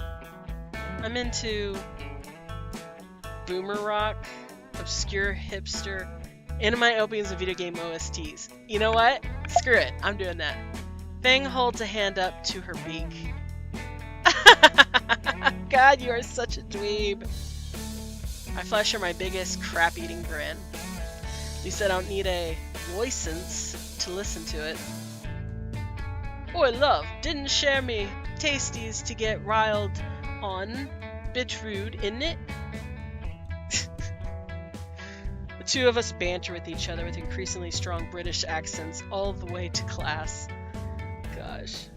I'm into boomer rock, obscure hipster, anime openings and video game OSTs. You know what? Screw it. I'm doing that. Fang holds a hand up to her beak. God, you are such a dweeb. I flash her my biggest crap-eating grin. You said I don't need a license to listen to it. Oi, love, didn't share me tasties to get riled on. Bit rude, isn't it? The two of us banter with each other with increasingly strong British accents all the way to class. Gosh.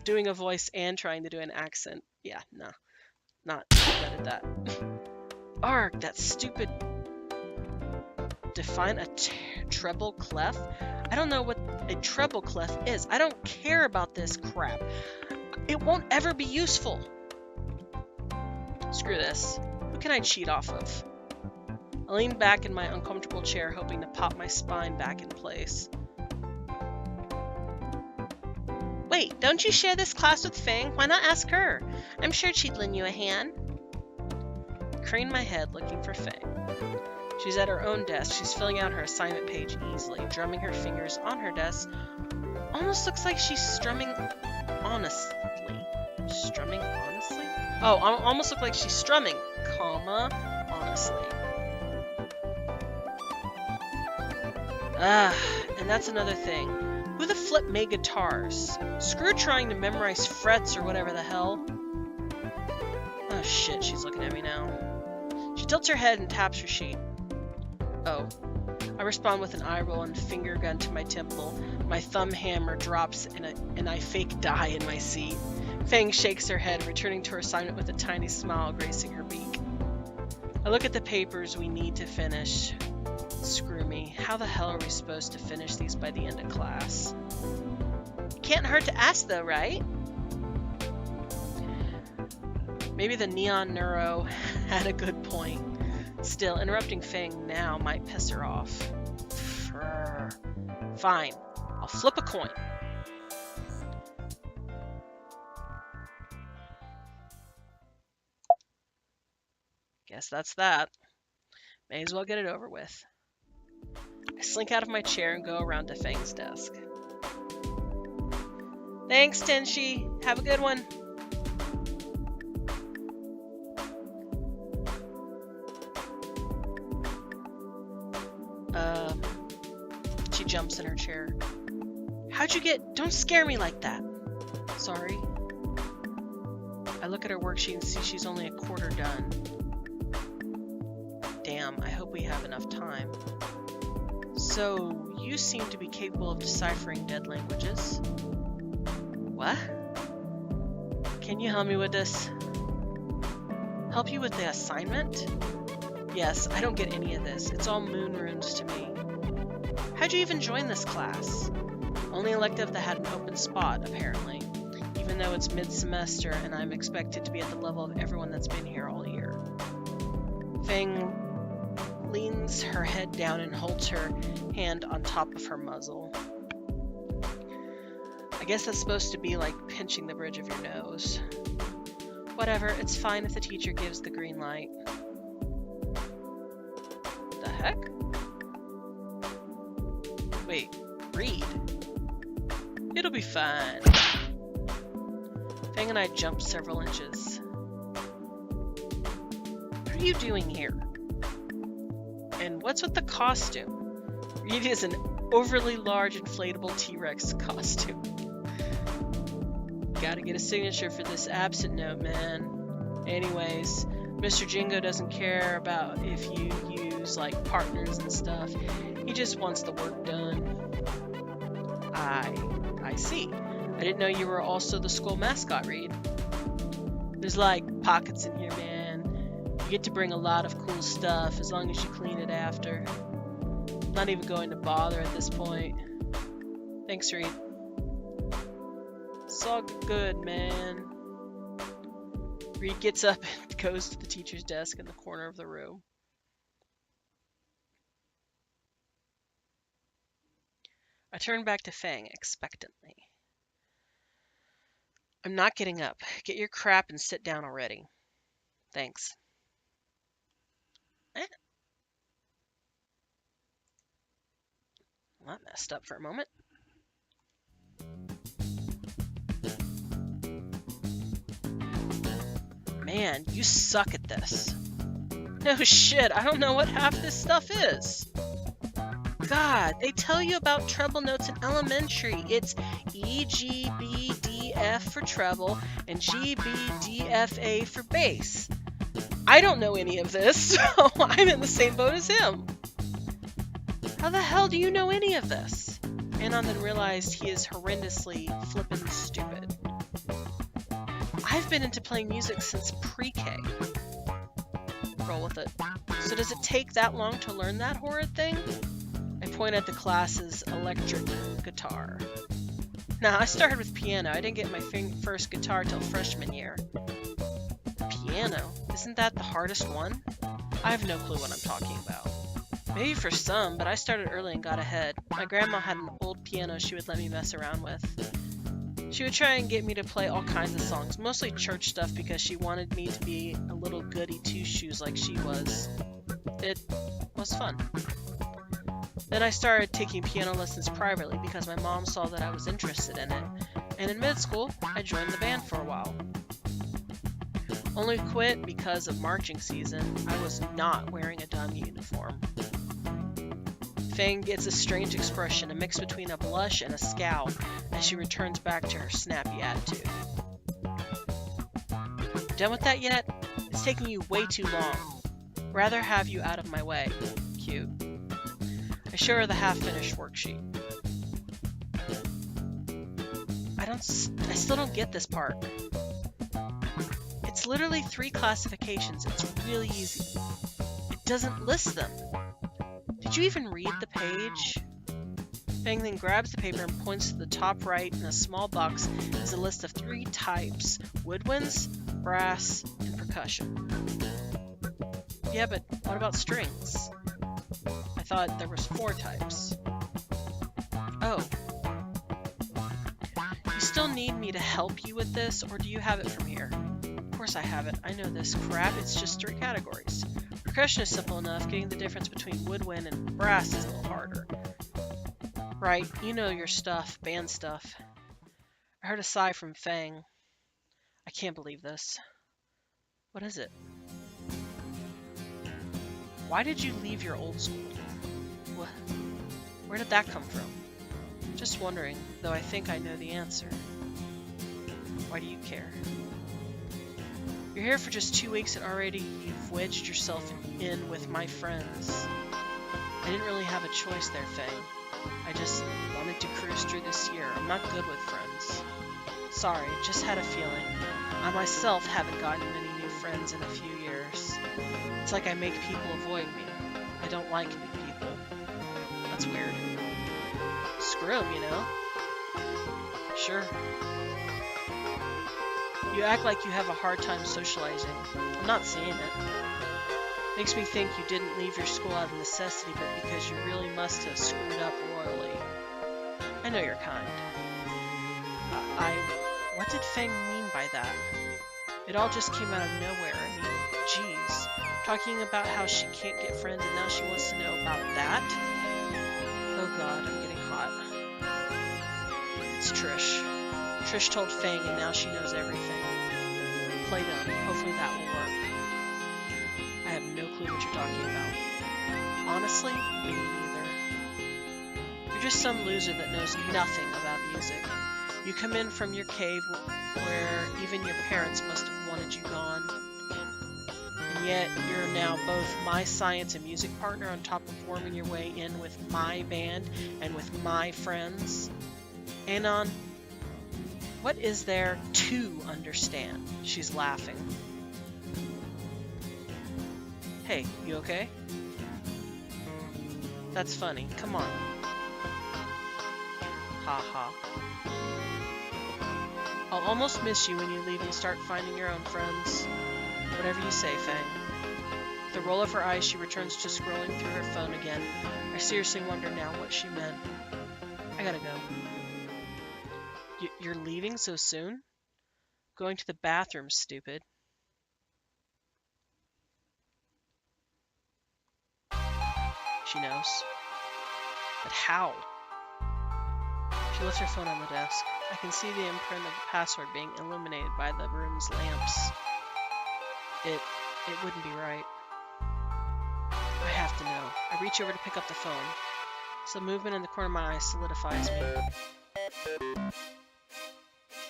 Doing a voice and trying to do an accent. Yeah, nah. Not good at that. Arg, that stupid... Define a treble clef? I don't know what a treble clef is. I don't care about this crap. It won't ever be useful. Screw this. Who can I cheat off of? I lean back in my uncomfortable chair, hoping to pop my spine back in place. Wait, don't you share this class with Fang? Why not ask her? I'm sure she'd lend you a hand. I crane my head, looking for Fang. She's at her own desk. She's filling out her assignment page easily, drumming her fingers on her desk. Almost looks like she's strumming honestly. Strumming honestly? Oh, almost look like she's strumming, comma, honestly. And that's another thing. Who the flip made guitars? Screw trying to memorize frets or whatever the hell. Oh shit, she's looking at me now. She tilts her head and taps her sheet. Oh. I respond with an eye roll and finger gun to my temple. My thumb hammer drops and I fake die in my seat. Fang shakes her head, returning to her assignment with a tiny smile gracing her beak. I look at the papers we need to finish. Screw me. How the hell are we supposed to finish these by the end of class? Can't hurt to ask though, right? Maybe the neon neuro had a good point. Still, interrupting Fang now might piss her off. Fine. I'll flip a coin. Guess that's that. May as well get it over with. I slink out of my chair and go around to Fang's desk. Thanks, Tenshi. Have a good one. She jumps in her chair. How'd you get... Don't scare me like that. Sorry. I look at her worksheet and see she's only a quarter done. Damn, I hope we have enough time. So, you seem to be capable of deciphering dead languages. What? Can you help me with this? Help you with the assignment? Yes, I don't get any of this. It's all moon runes to me. How'd you even join this class? Only elective that had an open spot, apparently. Even though it's mid-semester and I'm expected to be at the level of everyone that's been here all year. Fang leans her head down and holds her hand on top of her muzzle. I guess that's supposed to be like pinching the bridge of your nose. Whatever, it's fine if the teacher gives the green light. The heck? Wait, read? It'll be fine. Fang and I jumped several inches. What are you doing here? And what's with the costume? Reed is an overly large inflatable T-Rex costume. Gotta get a signature for this absent note, man. Anyways, Mr. Jingo doesn't care about if you use, like, partners and stuff. He just wants the work done. I see. I didn't know you were also the school mascot, Reed. There's, like, pockets in here, man. You get to bring a lot of cool stuff as long as you clean it after. I'm not even going to bother at this point. Thanks, Reed. It's all good, man. Reed gets up and goes to the teacher's desk in the corner of the room. I turn back to Fang expectantly. I'm not getting up. Get your crap and sit down already. Thanks. Well, that messed up for a moment. Man, you suck at this. No shit, I don't know what half this stuff is. God, they tell you about treble notes in elementary. It's E, G, B, D, F for treble, and G, B, D, F, A for bass. I don't know any of this, so I'm in the same boat as him. How the hell do you know any of this? Anon then realized he is horrendously flippin' stupid. I've been into playing music since pre-K. roll with it. So does it take that long to learn that horrid thing? I point at the class's electric guitar. Nah, I started with piano. I didn't get my first guitar till freshman year. Piano? Isn't that the hardest one? I have no clue what I'm talking about. Maybe for some, but I started early and got ahead. My grandma had an old piano she would let me mess around with. She would try and get me to play all kinds of songs, mostly church stuff because she wanted me to be a little goody two-shoes like she was. It was fun. Then I started taking piano lessons privately because my mom saw that I was interested in it. And in mid-school, I joined the band for a while. Only quit because of marching season. I was not wearing a dumb uniform. Fang gets a strange expression, a mix between a blush and a scowl, as she returns back to her snappy attitude. Done with that yet? It's taking you way too long. Rather have you out of my way. Cute. I show her the half-finished worksheet. I still don't get this part. It's literally 3 classifications. It's really easy. It doesn't list them. Did you even read the page? Fang then grabs the paper and points to the top right. In a small box is a list of 3 types: woodwinds, brass, and percussion. Yeah, but what about strings? I thought there was 4 types. Oh. You still need me to help you with this, or do you have it from here? Of course I have it. I know this crap. It's just 3 categories. Percussion is simple enough. Getting the difference between woodwind and brass is a little harder. Right, you know your stuff, band stuff. I heard a sigh from Fang. I can't believe this. What is it? Why did you leave your old school? What? Where did that come from? Just wondering, though I think I know the answer. Why do you care? You're here for just 2 weeks and already you've wedged yourself in with my friends. I didn't really have a choice there, Fang. I just wanted to cruise through this year. I'm not good with friends. Sorry, just had a feeling. I myself haven't gotten many new friends in a few years. It's like I make people avoid me. I don't like new people. That's weird. Screw 'em, you know? Sure. You act like you have a hard time socializing. I'm not seeing it. Makes me think you didn't leave your school out of necessity, but because you really must have screwed up royally. I know you're kind. What did Fang mean by that? It all just came out of nowhere. I mean, geez. Talking about how she can't get friends and now she wants to know about that? Oh god, I'm getting hot. It's Trish. Trish told Fang and now she knows everything. Play dumb. Hopefully that will work. I have no clue what you're talking about. Honestly, me neither. You're just some loser that knows nothing about music. You come in from your cave where even your parents must have wanted you gone. And yet, you're now both my science and music partner on top of worming your way in with my band and with my friends. Anon, what is there to understand? She's laughing. Hey, you okay? That's funny. Come on. Ha ha. I'll almost miss you when you leave and start finding your own friends. Whatever you say, Fang. With a roll of her eyes, she returns to scrolling through her phone again. I seriously wonder now what she meant. I gotta go. You're leaving so soon? Going to the bathroom, stupid. She knows. But how? She lifts her phone on the desk. I can see the imprint of the password being illuminated by the room's lamps. It wouldn't be right. I have to know. I reach over to pick up the phone. Some movement in the corner of my eye solidifies me.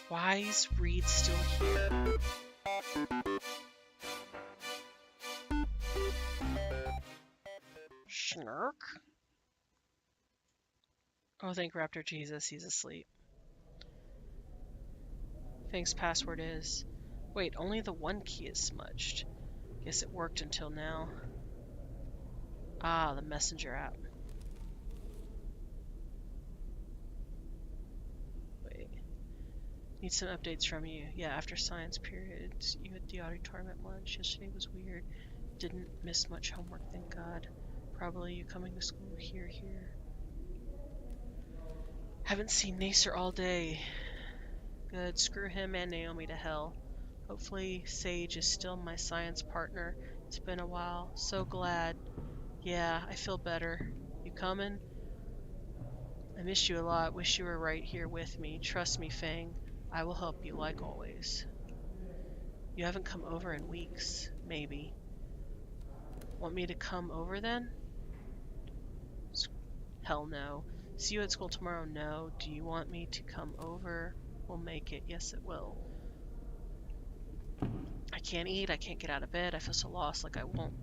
Why is Reed still here? Snark? Oh, thank Raptor Jesus, he's asleep. Fang's password is... Wait, only the one key is smudged. Guess it worked until now. Ah, the messenger app. Wait. Need some updates from you. Yeah, after science periods, you at the auditorium at lunch. Yesterday was weird. Didn't miss much homework, thank God. Probably you coming to school here. Haven't seen Nacer all day. Good, screw him and Naomi to hell. Hopefully Sage is still my science partner. It's been a while. So glad. Yeah, I feel better. You coming? I miss you a lot. Wish you were right here with me. Trust me, Fang. I will help you like always. You haven't come over in weeks. Maybe. Want me to come over then? Hell no. See you at school tomorrow? No. Do you want me to come over? We'll make it. Yes, it will. I can't eat. I can't get out of bed. I feel so lost, like I won't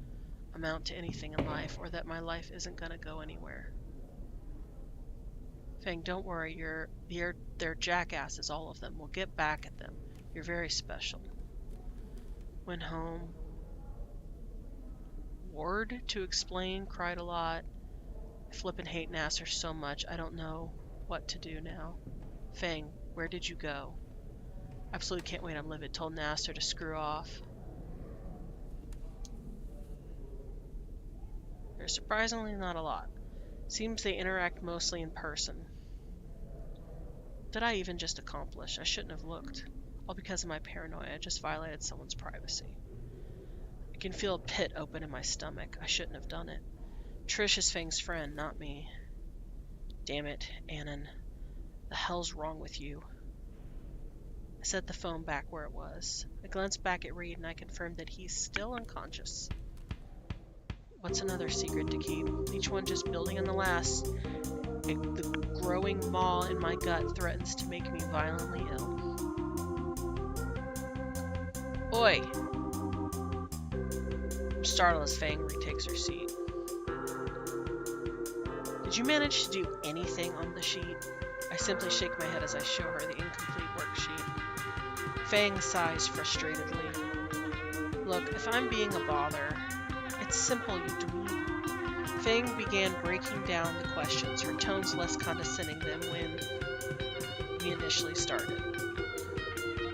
amount to anything in life, or that my life isn't gonna go anywhere. Fang, don't worry. They're jackasses, all of them. We'll get back at them. You're very special. Went home. Ward to explain. Cried a lot. I flippin' hate Nasser so much. I don't know what to do now. Fang, where did you go? Absolutely can't wait. I'm livid. Told Nasser to screw off. There's surprisingly not a lot. Seems they interact mostly in person. What did I even just accomplish? I shouldn't have looked. All because of my paranoia. I just violated someone's privacy. I can feel a pit open in my stomach. I shouldn't have done it. Trish is Fang's friend, not me. Damn it, Annan. The hell's wrong with you? I set the phone back where it was. I glanced back at Reed and I confirmed that he's still unconscious. What's another secret to keep? Each one just building on the last. The growing maw in my gut threatens to make me violently ill. Oi! I'm startled as Fang retakes her seat. Did you manage to do anything on the sheet? I simply shake my head as I show her the incomplete worksheet. Fang sighs frustratedly. Look, if I'm being a bother, it's simple, you dweeb. Fang began breaking down the questions, her tones less condescending than when we initially started.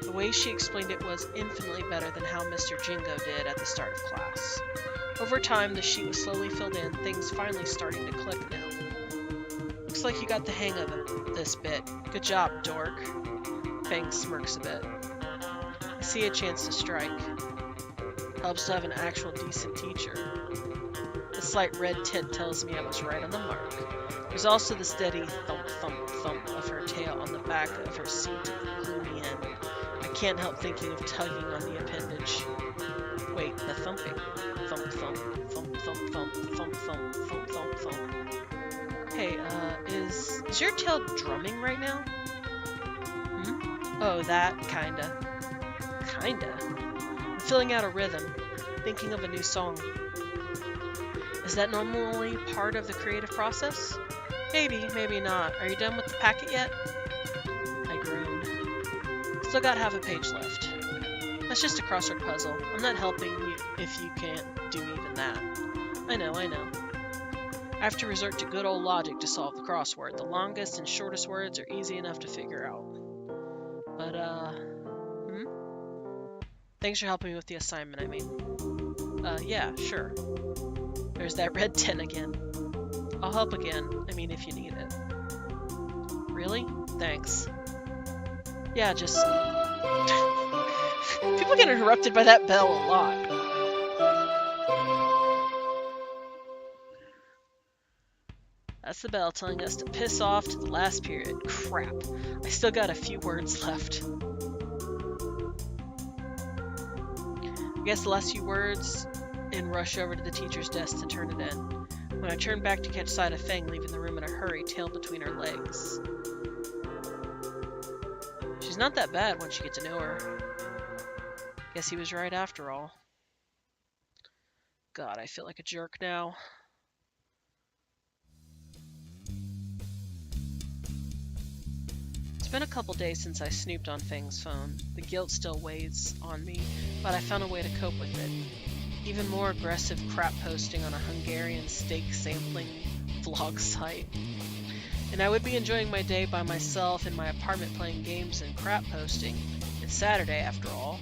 The way she explained it was infinitely better than how Mr. Jingo did at the start of class. Over time, the sheet was slowly filled in, things finally starting to click now. Looks like you got the hang of it, this bit. Good job, dork. Fang smirks a bit. I see a chance to strike. Helps to have an actual decent teacher. The slight red tint tells me I was right on the mark. There's also the steady thump, thump, thump of her tail on the back of her seat at the gloomy end. I can't help thinking of tugging on the appendage. Wait, the thumping. Thump, thump, thump, thump, thump, thump, thump, thump, thump, thump. Hey, is your tail drumming right now? Oh, that, kinda. Kinda? I'm filling out a rhythm, thinking of a new song. Is that normally part of the creative process? Maybe, maybe not. Are you done with the packet yet? I groan. Still got half a page left. That's just a crossword puzzle. I'm not helping you if you can't do even that. I know. I have to resort to good old logic to solve the crossword. The longest and shortest words are easy enough to figure out. But, Thanks for helping me with the assignment, I mean. Yeah, sure. There's that red tint again. I'll help again. I mean, if you need it. Really? Thanks. Yeah, just... People get interrupted by that bell a lot. That's the bell telling us to piss off to the last period. Crap. I still got a few words left. I guess the last few words and rush over to the teacher's desk to turn it in. When I turn back to catch sight of Fang leaving the room in a hurry, tail between her legs. She's not that bad once you get to know her. Guess he was right after all. God, I feel like a jerk now. It's been a couple days since I snooped on Fang's phone. The guilt still weighs on me, but I found a way to cope with it. Even more aggressive crap posting on a Hungarian steak sampling vlog site. And I would be enjoying my day by myself in my apartment playing games and crap posting. It's Saturday after all.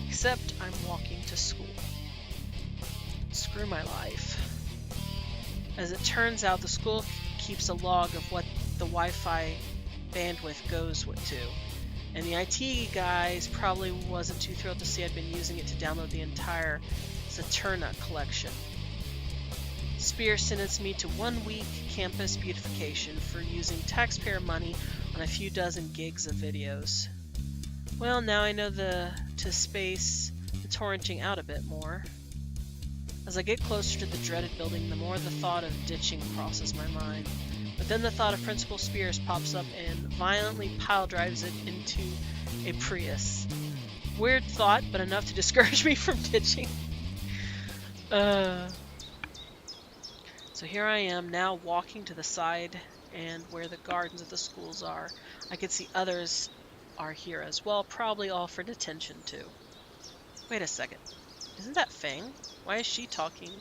Except I'm walking to school. Screw my life. As it turns out, the school keeps a log of what the Wi-Fi bandwidth goes to. And the IT guys probably wasn't too thrilled to see I'd been using it to download the entire Saturna collection. Spears sentenced me to 1 week campus beautification for using taxpayer money on a few dozen gigs of videos. Well, now I know to space the torrenting out a bit more. As I get closer to the dreaded building, the more the thought of ditching crosses my mind. But then the thought of Principal Spears pops up and violently pile drives it into a Prius. Weird thought, but enough to discourage me from ditching. So here I am now walking to the side and where the gardens of the schools are. I can see others are here as well, probably all for detention too. Wait a second. Isn't that Fang? Why is she talking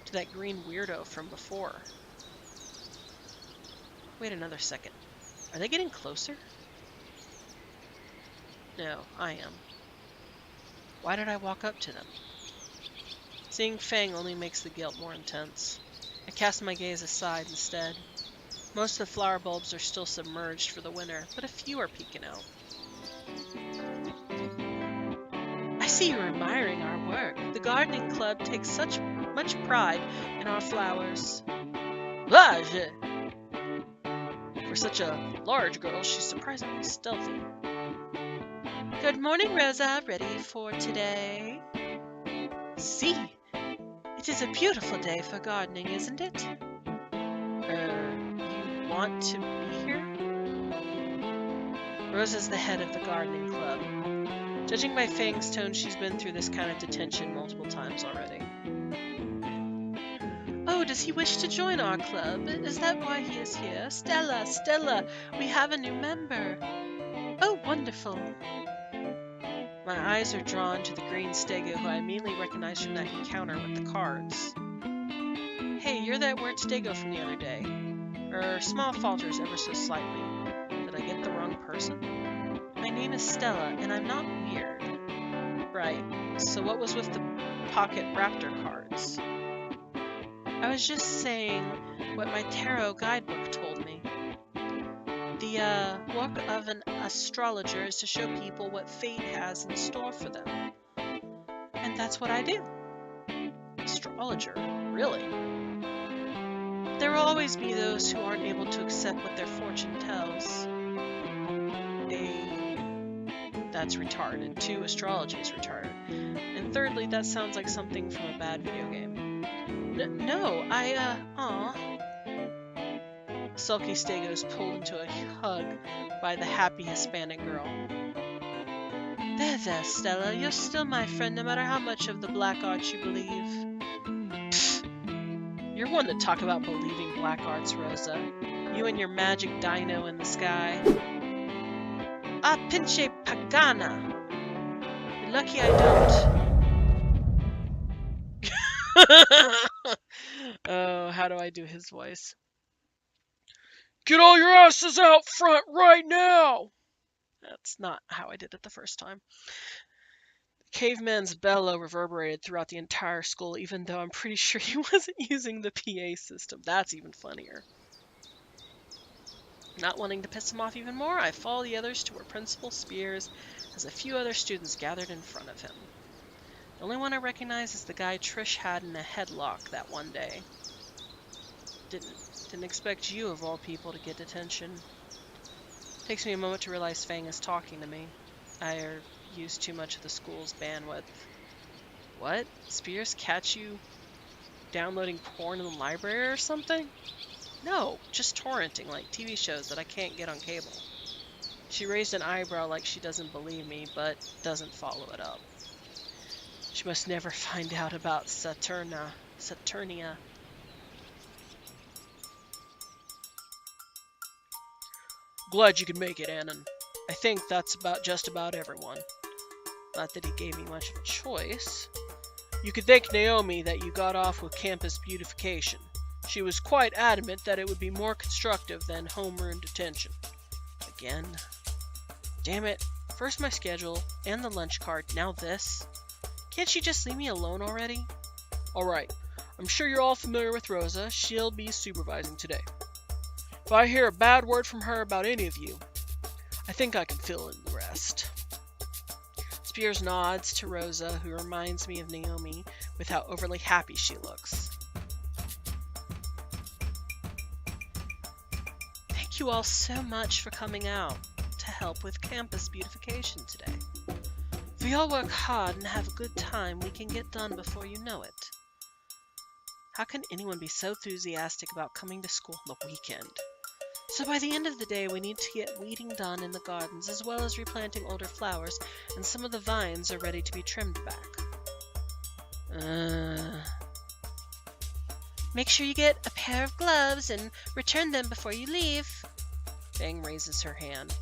to that green weirdo from before? Wait another second. Are they getting closer? No, I am. Why did I walk up to them? Seeing Fang only makes the guilt more intense. I cast my gaze aside instead. Most of the flower bulbs are still submerged for the winter, but a few are peeking out. I see you're admiring our work. The gardening club takes such much pride in our flowers. Large! For such a large girl, she's surprisingly stealthy. Good morning, Rosa. Ready for today? See, it is a beautiful day for gardening, isn't it? You want to be here? Rosa's the head of the gardening club. Judging by Fang's tone, she's been through this kind of detention multiple times already. Oh, does he wish to join our club? Is that why he is here? Stella, we have a new member. Oh, wonderful. My eyes are drawn to the green Stego, who I immediately recognize from that encounter with the cards. Hey, you're that weird Stego from the other day. Small falters ever so slightly. Did I get the wrong person? My name is Stella, and I'm not weird. Right, so what was with the pocket raptor cards? I was just saying what my tarot guidebook told me. The work of an astrologer is to show people what fate has in store for them. And that's what I do. Astrologer? Really? There will always be those who aren't able to accept what their fortune tells. That's retarded. 2, astrology is retarded. And thirdly, that sounds like something from a bad video game. No, aw. Sulky Stego is pulled into a hug by the happy Hispanic girl. There, Stella, you're still my friend no matter how much of the black arts you believe. Pfft. You're one to talk about believing black arts, Rosa. You and your magic dino in the sky. Ah, pinche pagana! You're lucky I don't. Oh, how do I do his voice? Get all your asses out front right now! That's not how I did it the first time. The caveman's bellow reverberated throughout the entire school, even though I'm pretty sure he wasn't using the PA system. That's even funnier. Not wanting to piss him off even more, I follow the others to where Principal Spears has a few other students gathered in front of him. The only one I recognize is the guy Trish had in a headlock that one day. Didn't expect you, of all people, to get detention. Takes me a moment to realize Fang is talking to me. I used too much of the school's bandwidth. What? Spears catch you downloading porn in the library or something? No, just torrenting like TV shows that I can't get on cable. She raised an eyebrow like she doesn't believe me, but doesn't follow it up. She must never find out about Saturnia. Glad you could make it, Annan. I think that's just about everyone. Not that he gave me much of a choice. You could thank Naomi that you got off with campus beautification. She was quite adamant that it would be more constructive than homeroom detention. Again? Damn it. First my schedule, and the lunch card, now this. Can't she just leave me alone already? Alright, I'm sure you're all familiar with Rosa. She'll be supervising today. If I hear a bad word from her about any of you, I think I can fill in the rest. Spears nods to Rosa, who reminds me of Naomi with how overly happy she looks. Thank you all so much for coming out to help with campus beautification today. If we all work hard and have a good time, we can get done before you know it. How can anyone be so enthusiastic about coming to school on the weekend? So by the end of the day, we need to get weeding done in the gardens, as well as replanting older flowers, and some of the vines are ready to be trimmed back. Make sure you get a pair of gloves and return them before you leave. Fang raises her hand.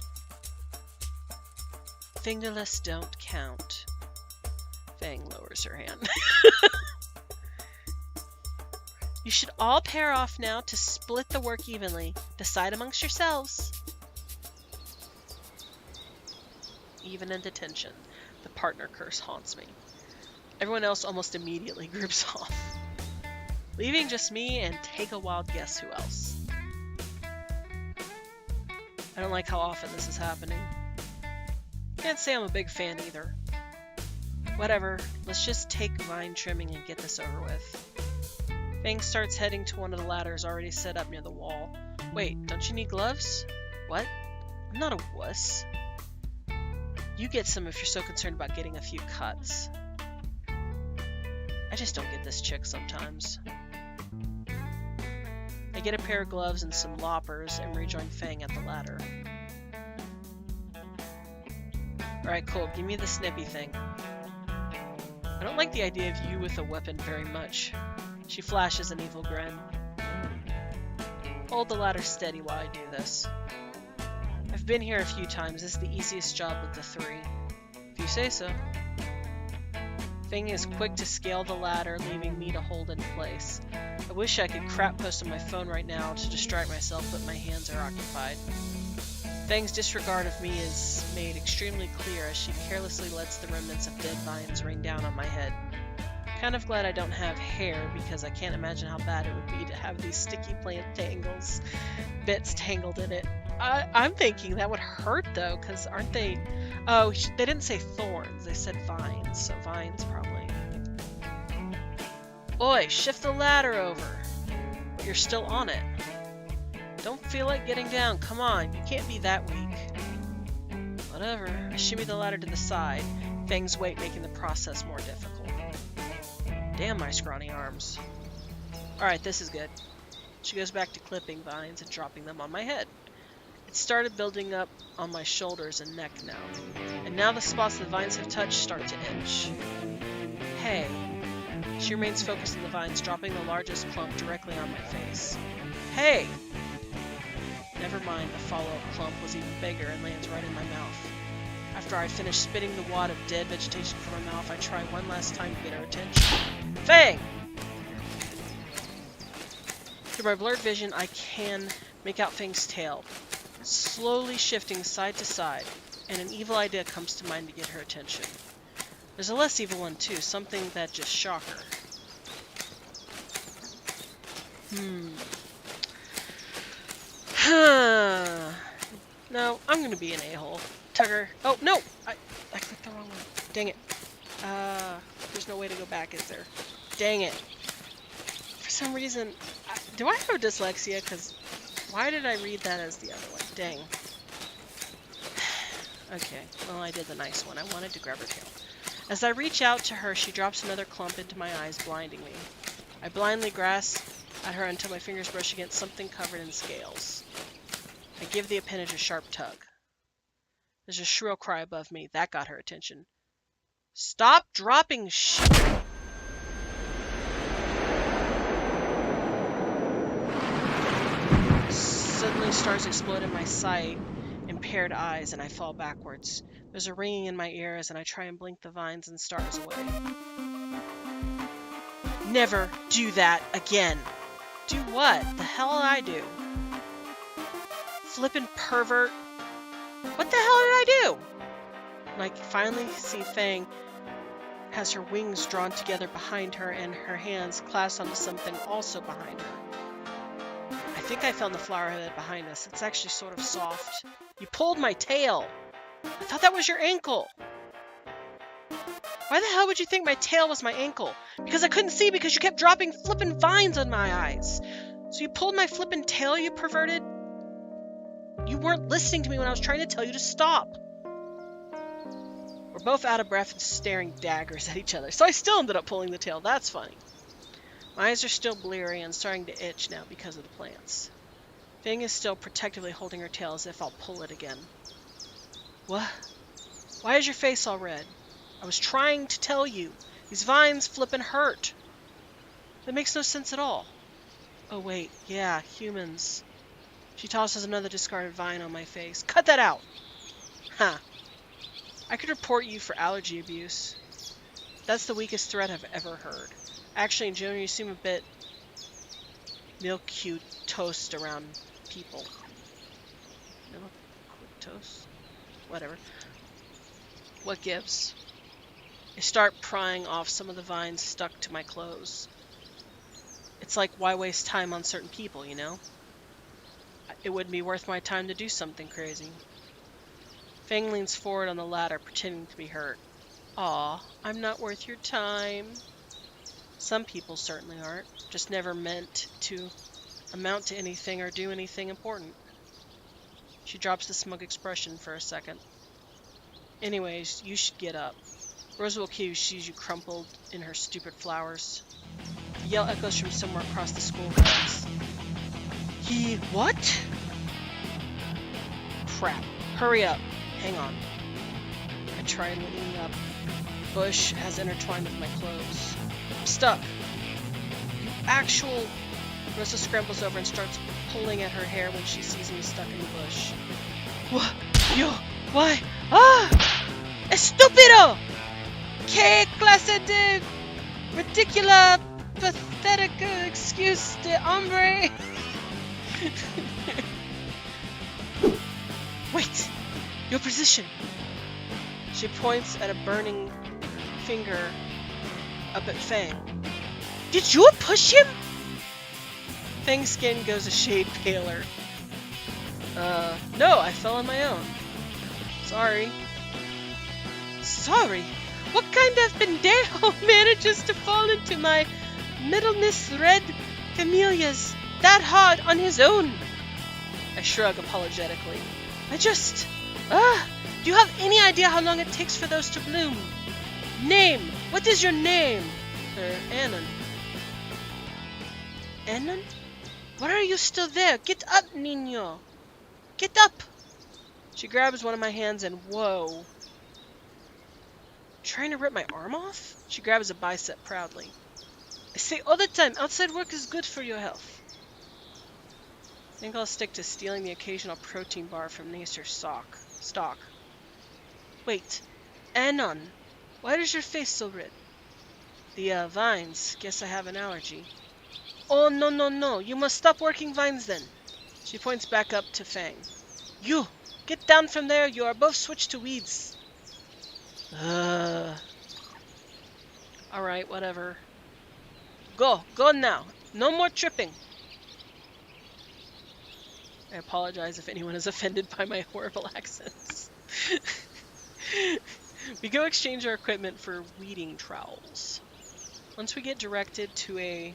Fingerless don't count. Fang lowers her hand. You should all pair off now to split the work evenly. Decide amongst yourselves. Even in detention, the partner curse haunts me. Everyone else almost immediately groups off, leaving just me and take a wild guess who else. I don't like how often this is happening. Can't say I'm a big fan either. Whatever, let's just take vine trimming and get this over with. Fang starts heading to one of the ladders already set up near the wall. Wait, don't you need gloves? What? I'm not a wuss. You get some if you're so concerned about getting a few cuts. I just don't get this chick sometimes. I get a pair of gloves and some loppers and rejoin Fang at the ladder. Alright, cool. Give me the snippy thing. I don't like the idea of you with a weapon very much. She flashes an evil grin. Hold the ladder steady while I do this. I've been here a few times. This is the easiest job of the three. If you say so. Fang is quick to scale the ladder, leaving me to hold in place. I wish I could crap post on my phone right now to distract myself, but my hands are occupied. Fang's disregard of me is made extremely clear as she carelessly lets the remnants of dead vines rain down on my head. Kind of glad I don't have hair, because I can't imagine how bad it would be to have these sticky plant bits tangled in it. I'm thinking that would hurt though, because aren't they... Oh, they didn't say thorns, they said vines, so vines probably. Oi, shift the ladder over. But you're still on it. Don't feel like getting down, come on, you can't be that weak. Whatever, I shimmy the ladder to the side, Fang's weight making the process more difficult. Damn my scrawny arms. Alright, this is good. She goes back to clipping vines and dropping them on my head. It started building up on my shoulders and neck now. And now the spots the vines have touched start to itch. Hey. She remains focused on the vines, dropping the largest clump directly on my face. Hey! Never mind, the follow-up clump was even bigger and lands right in my mouth. After I finish spitting the wad of dead vegetation from my mouth, I try one last time to get her attention. Fang! Through my blurred vision, I can make out Fang's tail, slowly shifting side to side, and an evil idea comes to mind to get her attention. There's a less evil one too, something that just shock her. No, I'm gonna be an a-hole. Tugger. Oh, no! I clicked the wrong one. Dang it. There's no way to go back, is there? Dang it. For some reason... do I have dyslexia? Because why did I read that as the other one? Dang. Okay, well, I did the nice one. I wanted to grab her tail. As I reach out to her, she drops another clump into my eyes, blinding me. I blindly grasp at her until my fingers brush against something covered in scales. I give the appendage a sharp tug. There's a shrill cry above me. That got her attention. Stop dropping shit! Suddenly stars explode in my sight, and paired eyes and I fall backwards. There's a ringing in my ears and I try and blink the vines and stars away. Never do that again. Do what? The hell did I do? Flippin' pervert. What the hell did I do? And I finally see Fang has her wings drawn together behind her and her hands clasped onto something also behind her. I think I found the flower head behind us. It's actually sort of soft. You pulled my tail. I thought that was your ankle. Why the hell would you think my tail was my ankle? Because I couldn't see because you kept dropping flippin' vines on my eyes. So you pulled my flippin' tail, you perverted? You weren't listening to me when I was trying to tell you to stop. We're both out of breath and staring daggers at each other, so I still ended up pulling the tail. That's funny. My eyes are still bleary and starting to itch now because of the plants. Fang is still protectively holding her tail as if I'll pull it again. What? Why is your face all red? I was trying to tell you. These vines flippin' hurt. That makes no sense at all. Oh wait, yeah, humans. She tosses another discarded vine on my face. Cut that out! Huh. I could report you for allergy abuse. That's the weakest threat I've ever heard. Actually, in general, you seem a bit milk-cute toast around people. Milk toast? Whatever. What gives? I start prying off some of the vines stuck to my clothes. It's like, why waste time on certain people, you know? It wouldn't be worth my time to do something crazy. Fang leans forward on the ladder, pretending to be hurt. Aw, I'm not worth your time. Some people certainly aren't. Just never meant to amount to anything or do anything important. She drops the smug expression for a second. Anyways, you should get up. Roosevelt Q sees you crumpled in her stupid flowers. The yell echoes from somewhere across the school grounds. He... what? Crap. Hurry up. Hang on. I try leaning up. The bush has intertwined with my clothes. I'm stuck. You actual... Rosa scrambles over and starts pulling at her hair when she sees me stuck in the bush. What? Yo? Why? Ah! Estúpido! ¿Qué clase de ridicula, pathetica excuse de hombre? Wait! Your position! She points at a burning finger up at Fang. Did you push him? Fang's skin goes a shade paler. No, I fell on my own. Sorry. Sorry? What kind of pendejo manages to fall into my middleness red camellias that hard on his own? I shrug apologetically. Do you have any idea how long it takes for those to bloom? Name! What is your name? Annan. Annan? Why are you still there? Get up, Niño! Get up! She grabs one of my hands and whoa. Trying to rip my arm off? She grabs a bicep proudly. I say all the time, outside work is good for your health. I think I'll stick to stealing the occasional protein bar from Nacer's stock. Wait, Annon, why is your face so red? The vines. Guess I have an allergy. Oh, no. You must stop working vines then. She points back up to Fang. You, get down from there. You are both switched to weeds. Alright, whatever. Go now. No more tripping. I apologize if anyone is offended by my horrible accents. We go exchange our equipment for weeding trowels. Once we get directed to a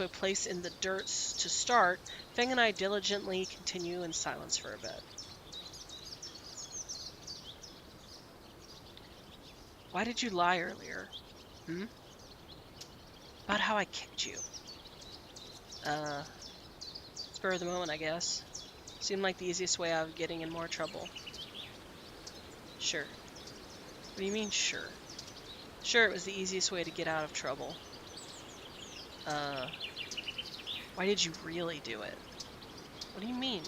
place in the dirt to start, Fang and I diligently continue in silence for a bit. Why did you lie earlier? About how I kicked you. Spur of the moment, I guess. Seemed like the easiest way out of getting in more trouble. Sure. What do you mean, sure? Sure, it was the easiest way to get out of trouble. Why did you really do it? What do you mean?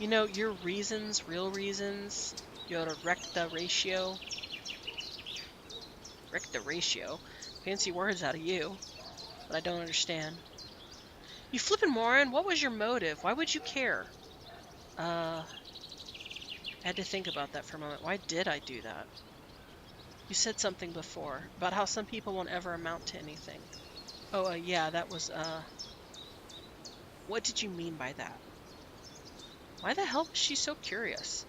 You know, your reasons, real reasons, you ought to wreck the ratio. Wreck the ratio? Fancy words out of you, but I don't understand. You flippin' moron, what was your motive? Why would you care? I had to think about that for a moment. Why did I do that? You said something before, about how some people won't ever amount to anything. Oh, yeah, that was, What did you mean by that? Why the hell was she so curious?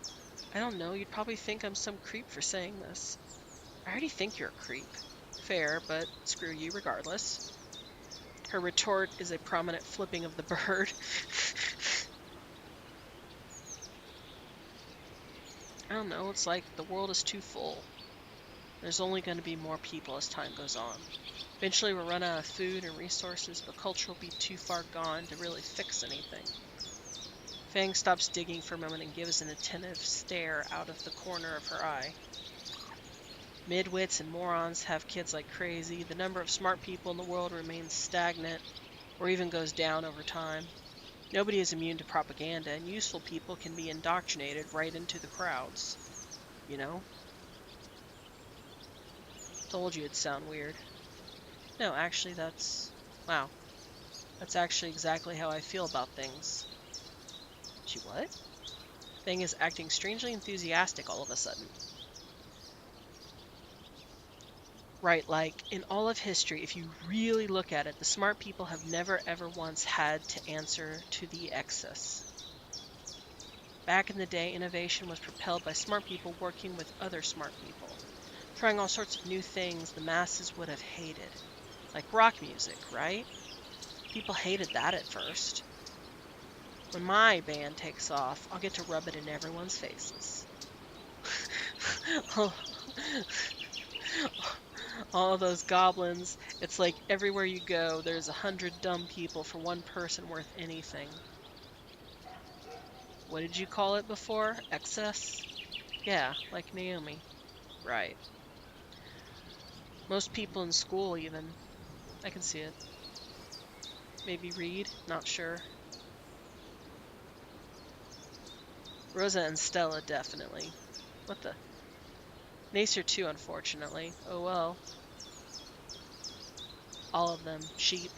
I don't know, you'd probably think I'm some creep for saying this. I already think you're a creep. Fair, but screw you regardless. Her retort is a prominent flipping of the bird. I don't know, it's like the world is too full. There's only going to be more people as time goes on. Eventually we'll run out of food and resources, but culture will be too far gone to really fix anything. Fang stops digging for a moment and gives an attentive stare out of the corner of her eye. Midwits and morons have kids like crazy. The number of smart people in the world remains stagnant, or even goes down over time. Nobody is immune to propaganda, and useful people can be indoctrinated right into the crowds. You know? Told you it'd sound weird. No, actually wow. That's actually exactly how I feel about things. She what? Thing is acting strangely enthusiastic all of a sudden. Right, like, in all of history, if you really look at it, the smart people have never ever once had to answer to the excess. Back in the day, innovation was propelled by smart people working with other smart people, trying all sorts of new things the masses would have hated. Like rock music, right? People hated that at first. When my band takes off, I'll get to rub it in everyone's faces. All those goblins, it's like everywhere you go, there's 100 dumb people for one person worth anything. What did you call it before? Excess? Yeah, like Naomi. Right. Most people in school, even. I can see it. Maybe Reed? Not sure. Rosa and Stella, definitely. What the? Nacer too, unfortunately. Oh well. All of them. Sheep.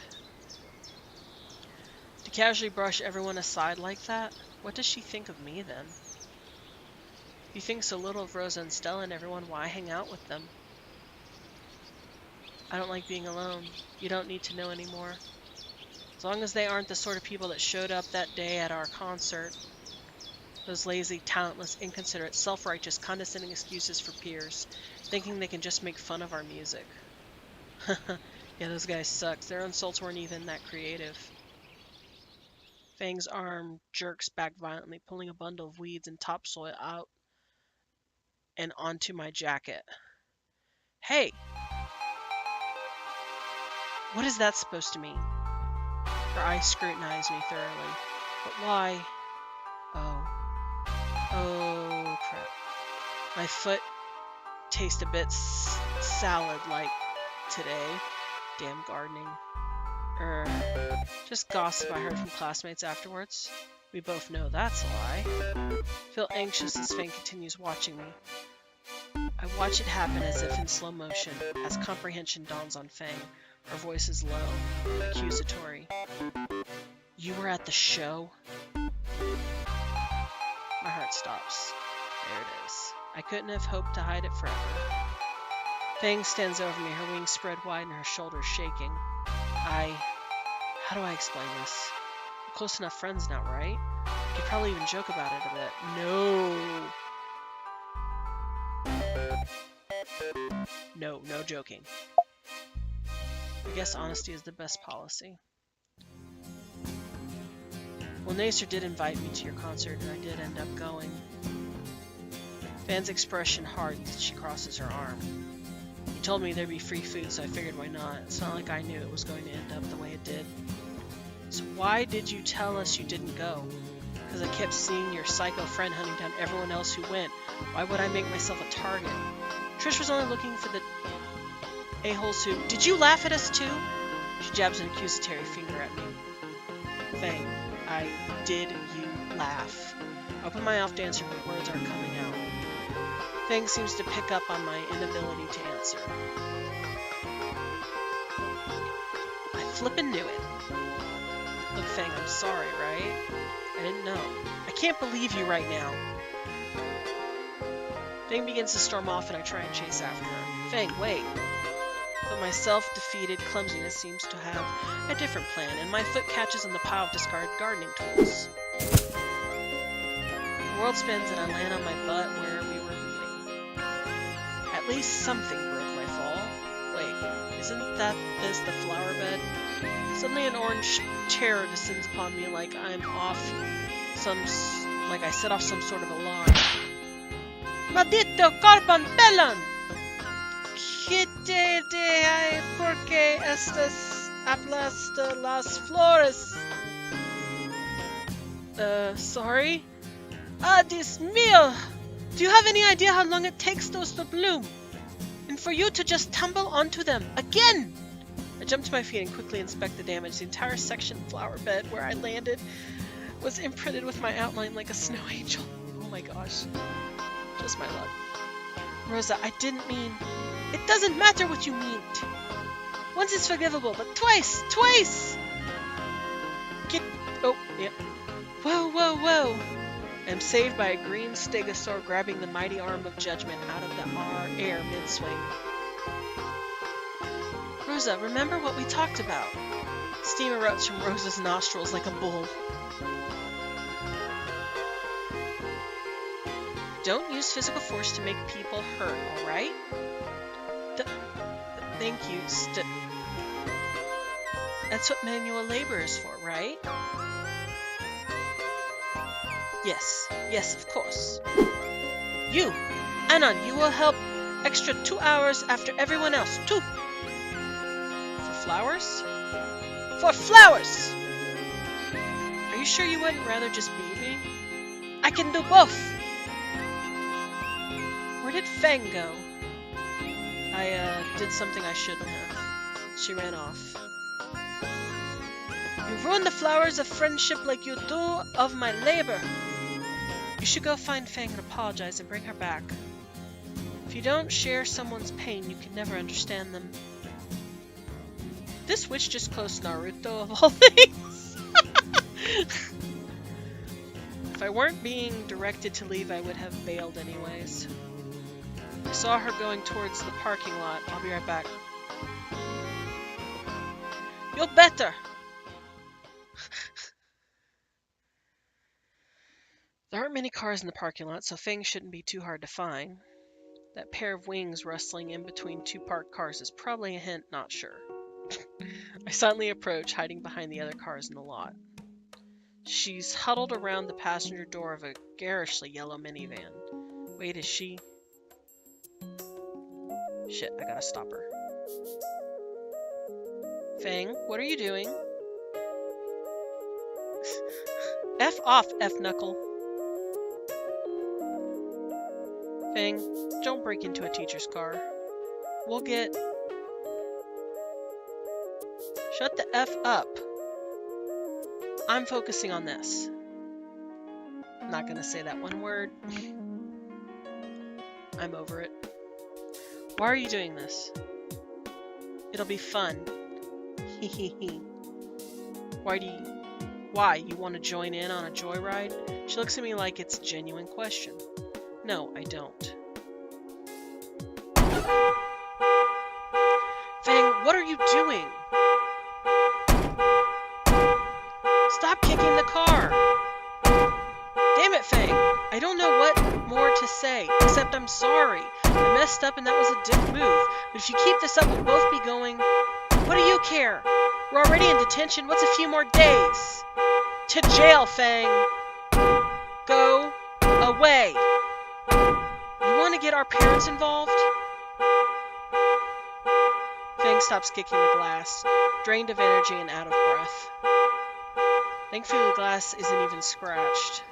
To casually brush everyone aside like that? What does she think of me, then? You think so little of Rosa and Stella and everyone, why hang out with them? I don't like being alone. You don't need to know anymore. As long as they aren't the sort of people that showed up that day at our concert. Those lazy, talentless, inconsiderate, self-righteous, condescending excuses for peers, thinking they can just make fun of our music. Yeah, those guys suck. Their insults weren't even that creative. Fang's arm jerks back violently, pulling a bundle of weeds and topsoil out and onto my jacket. Hey! What is that supposed to mean? Her eyes scrutinize me thoroughly. But why? Oh, crap. My foot tastes a bit salad-like today. Damn gardening. Just gossip I heard from classmates afterwards. We both know that's a lie. Feel anxious as Fang continues watching me. I watch it happen as if in slow motion, as comprehension dawns on Fang. Her voice is low, accusatory. You were at the show? My heart stops. There it is. I couldn't have hoped to hide it forever. Fang stands over me, her wings spread wide and her shoulders shaking. How do I explain this? We're close enough friends now, right? We could probably even joke about it a bit. No, no joking. I guess honesty is the best policy. Well, Nacer did invite me to your concert, and I did end up going. Fan's expression hardens as she crosses her arm. You told me there'd be free food, so I figured why not. It's not like I knew it was going to end up the way it did. So why did you tell us you didn't go? Because I kept seeing your psycho friend hunting down everyone else who went. Why would I make myself a target? Trish was only looking for the a-holes who... Did you laugh at us too? She jabs an accusatory finger at me. Fang, did you laugh? Open my mouth to answer, but words aren't coming out. Fang seems to pick up on my inability to answer. I flippin' knew it. Look, Fang, I'm sorry, right? I didn't know. I can't believe you right now. Fang begins to storm off and I try and chase after her. Fang, wait. But my self-defeated clumsiness seems to have a different plan, and my foot catches on the pile of discarded gardening tools. The world spins and I land on my butt where we were meeting. At least something broke my fall. Wait, isn't this the flower bed? Suddenly an orange terror descends upon me like I set off some sort of alarm. Maldito carbon pelon! ¿Qué te hay porque estas aplasta las flores? Sorry? Ah, Dios mío! Do you have any idea how long it takes those to bloom? And for you to just tumble onto them again! I jumped to my feet and quickly inspect the damage. The entire section flower bed where I landed was imprinted with my outline like a snow angel. Oh my gosh. Just my luck. Rosa, I didn't mean... It doesn't matter what you meant. Once is forgivable, but twice! Twice! Oh, yep. Whoa, whoa, whoa! I'm saved by a green stegosaur grabbing the mighty arm of judgment out of the air mid-swing. Rosa, remember what we talked about? Steam erupts from Rosa's nostrils like a bull. Don't use physical force to make people hurt, alright? Thank you, That's what manual labor is for, right? Yes, yes, of course. You! Anon, you will help extra 2 hours after everyone else, too! For flowers? For flowers! Are you sure you wouldn't rather just beat me? I can do both! Where did Fang go? I did something I shouldn't have. She ran off. You ruined the flowers of friendship like you do of my labor. You should go find Fang and apologize and bring her back. If you don't share someone's pain, you can never understand them. This witch just closed Naruto of all things. If I weren't being directed to leave, I would have bailed anyways. I saw her going towards the parking lot. I'll be right back. You're better! There aren't many cars in the parking lot, so Fang shouldn't be too hard to find. That pair of wings rustling in between two parked cars is probably a hint, not sure. I silently approach, hiding behind the other cars in the lot. She's huddled around the passenger door of a garishly yellow minivan. Wait, is she... Shit, I gotta stop her. Fang, what are you doing? F off, F-knuckle. Fang, don't break into a teacher's car. We'll get... Shut the F up. I'm focusing on this. I'm not gonna say that one word. I'm over it. Why are you doing this? It'll be fun. Hehehe. Why? You want to join in on a joyride? She looks at me like it's a genuine question. No, I don't. Fang, what are you doing? Stop kicking the car! Damn it, Fang! I don't know what more to say, except I'm sorry. I messed up and that was a dick move. But if you keep this up, we'll both be going... What do you care? We're already in detention. What's a few more days? To jail, Fang! Go away! You want to get our parents involved? Fang stops kicking the glass, drained of energy and out of breath. Thankfully, the glass isn't even scratched.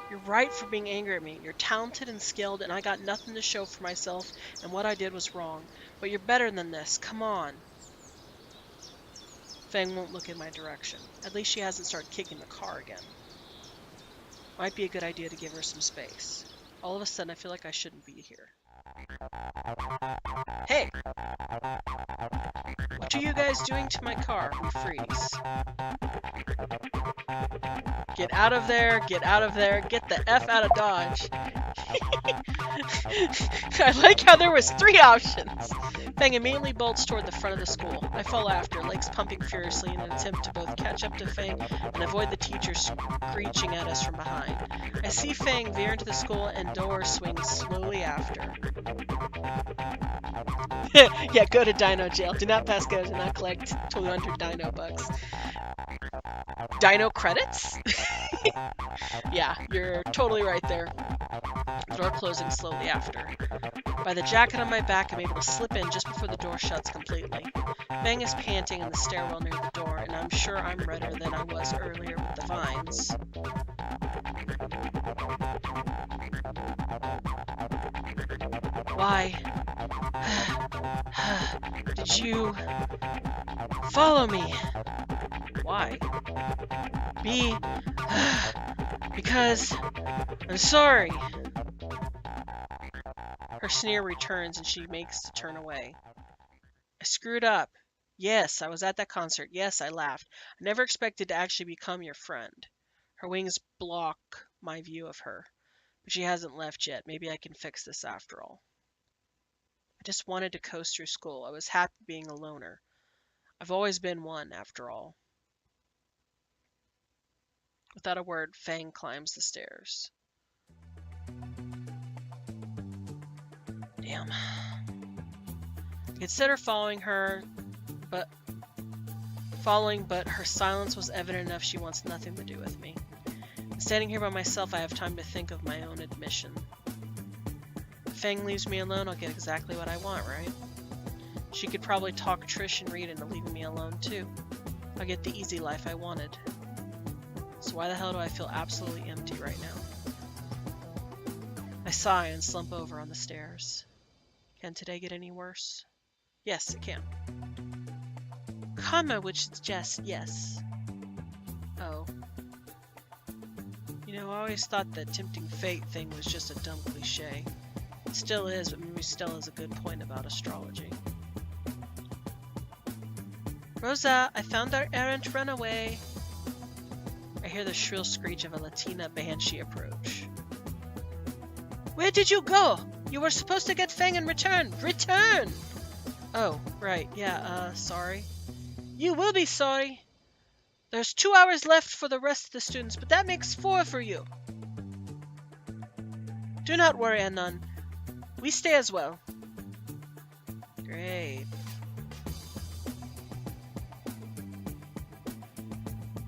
You're right for being angry at me. You're talented and skilled, and I got nothing to show for myself, and what I did was wrong. But you're better than this. Come on. Fang won't look in my direction. At least she hasn't started kicking the car again. Might be a good idea to give her some space. All of a sudden, I feel like I shouldn't be here. Hey! What are you guys doing to my car? We freeze. Get out of there, get out of there, get the F out of Dodge. I like how there was 3 options. Fang immediately bolts toward the front of the school. I fall after, legs pumping furiously in an attempt to both catch up to Fang and avoid the teacher screeching at us from behind. I see Fang veer into the school and door swing slowly after. Yeah, go to Dino Jail. Do not pass go, do not collect 200 Dino bucks. Dino credits? Yeah, you're totally right there. The door closing slowly after. By the jacket on my back, I'm able to slip in just before the door shuts completely. Fang is panting in the stairwell near the door, and I'm sure I'm redder than I was earlier with the vines. Why did you follow me? Why? Because I'm sorry. Her sneer returns and she makes to turn away. I screwed up. Yes, I was at that concert. Yes, I laughed. I never expected to actually become your friend. Her wings block my view of her, but she hasn't left yet. Maybe I can fix this after all. I just wanted to coast through school. I was happy being a loner. I've always been one, after all. Without a word, Fang climbs the stairs. Damn. I consider following, but her silence was evident enough she wants nothing to do with me. Standing here by myself, I have time to think of my own admission. If Fang leaves me alone, I'll get exactly what I want, right? She could probably talk Trish and Reed into leaving me alone, too. I'll get the easy life I wanted. So why the hell do I feel absolutely empty right now? I sigh and slump over on the stairs. Can today get any worse? Yes, it can. Karma would suggest yes. Oh. You know, I always thought that tempting fate thing was just a dumb cliche. It still is, but maybe still has a good point about astrology. Rosa, I found our errant runaway. I hear the shrill screech of a Latina banshee approach. Where did you go? You were supposed to get Fang in return. Return! Oh, right. Yeah, sorry. You will be sorry. There's 2 hours left for the rest of the students, but that makes 4 for you. Do not worry, Anon. We stay as well. Great.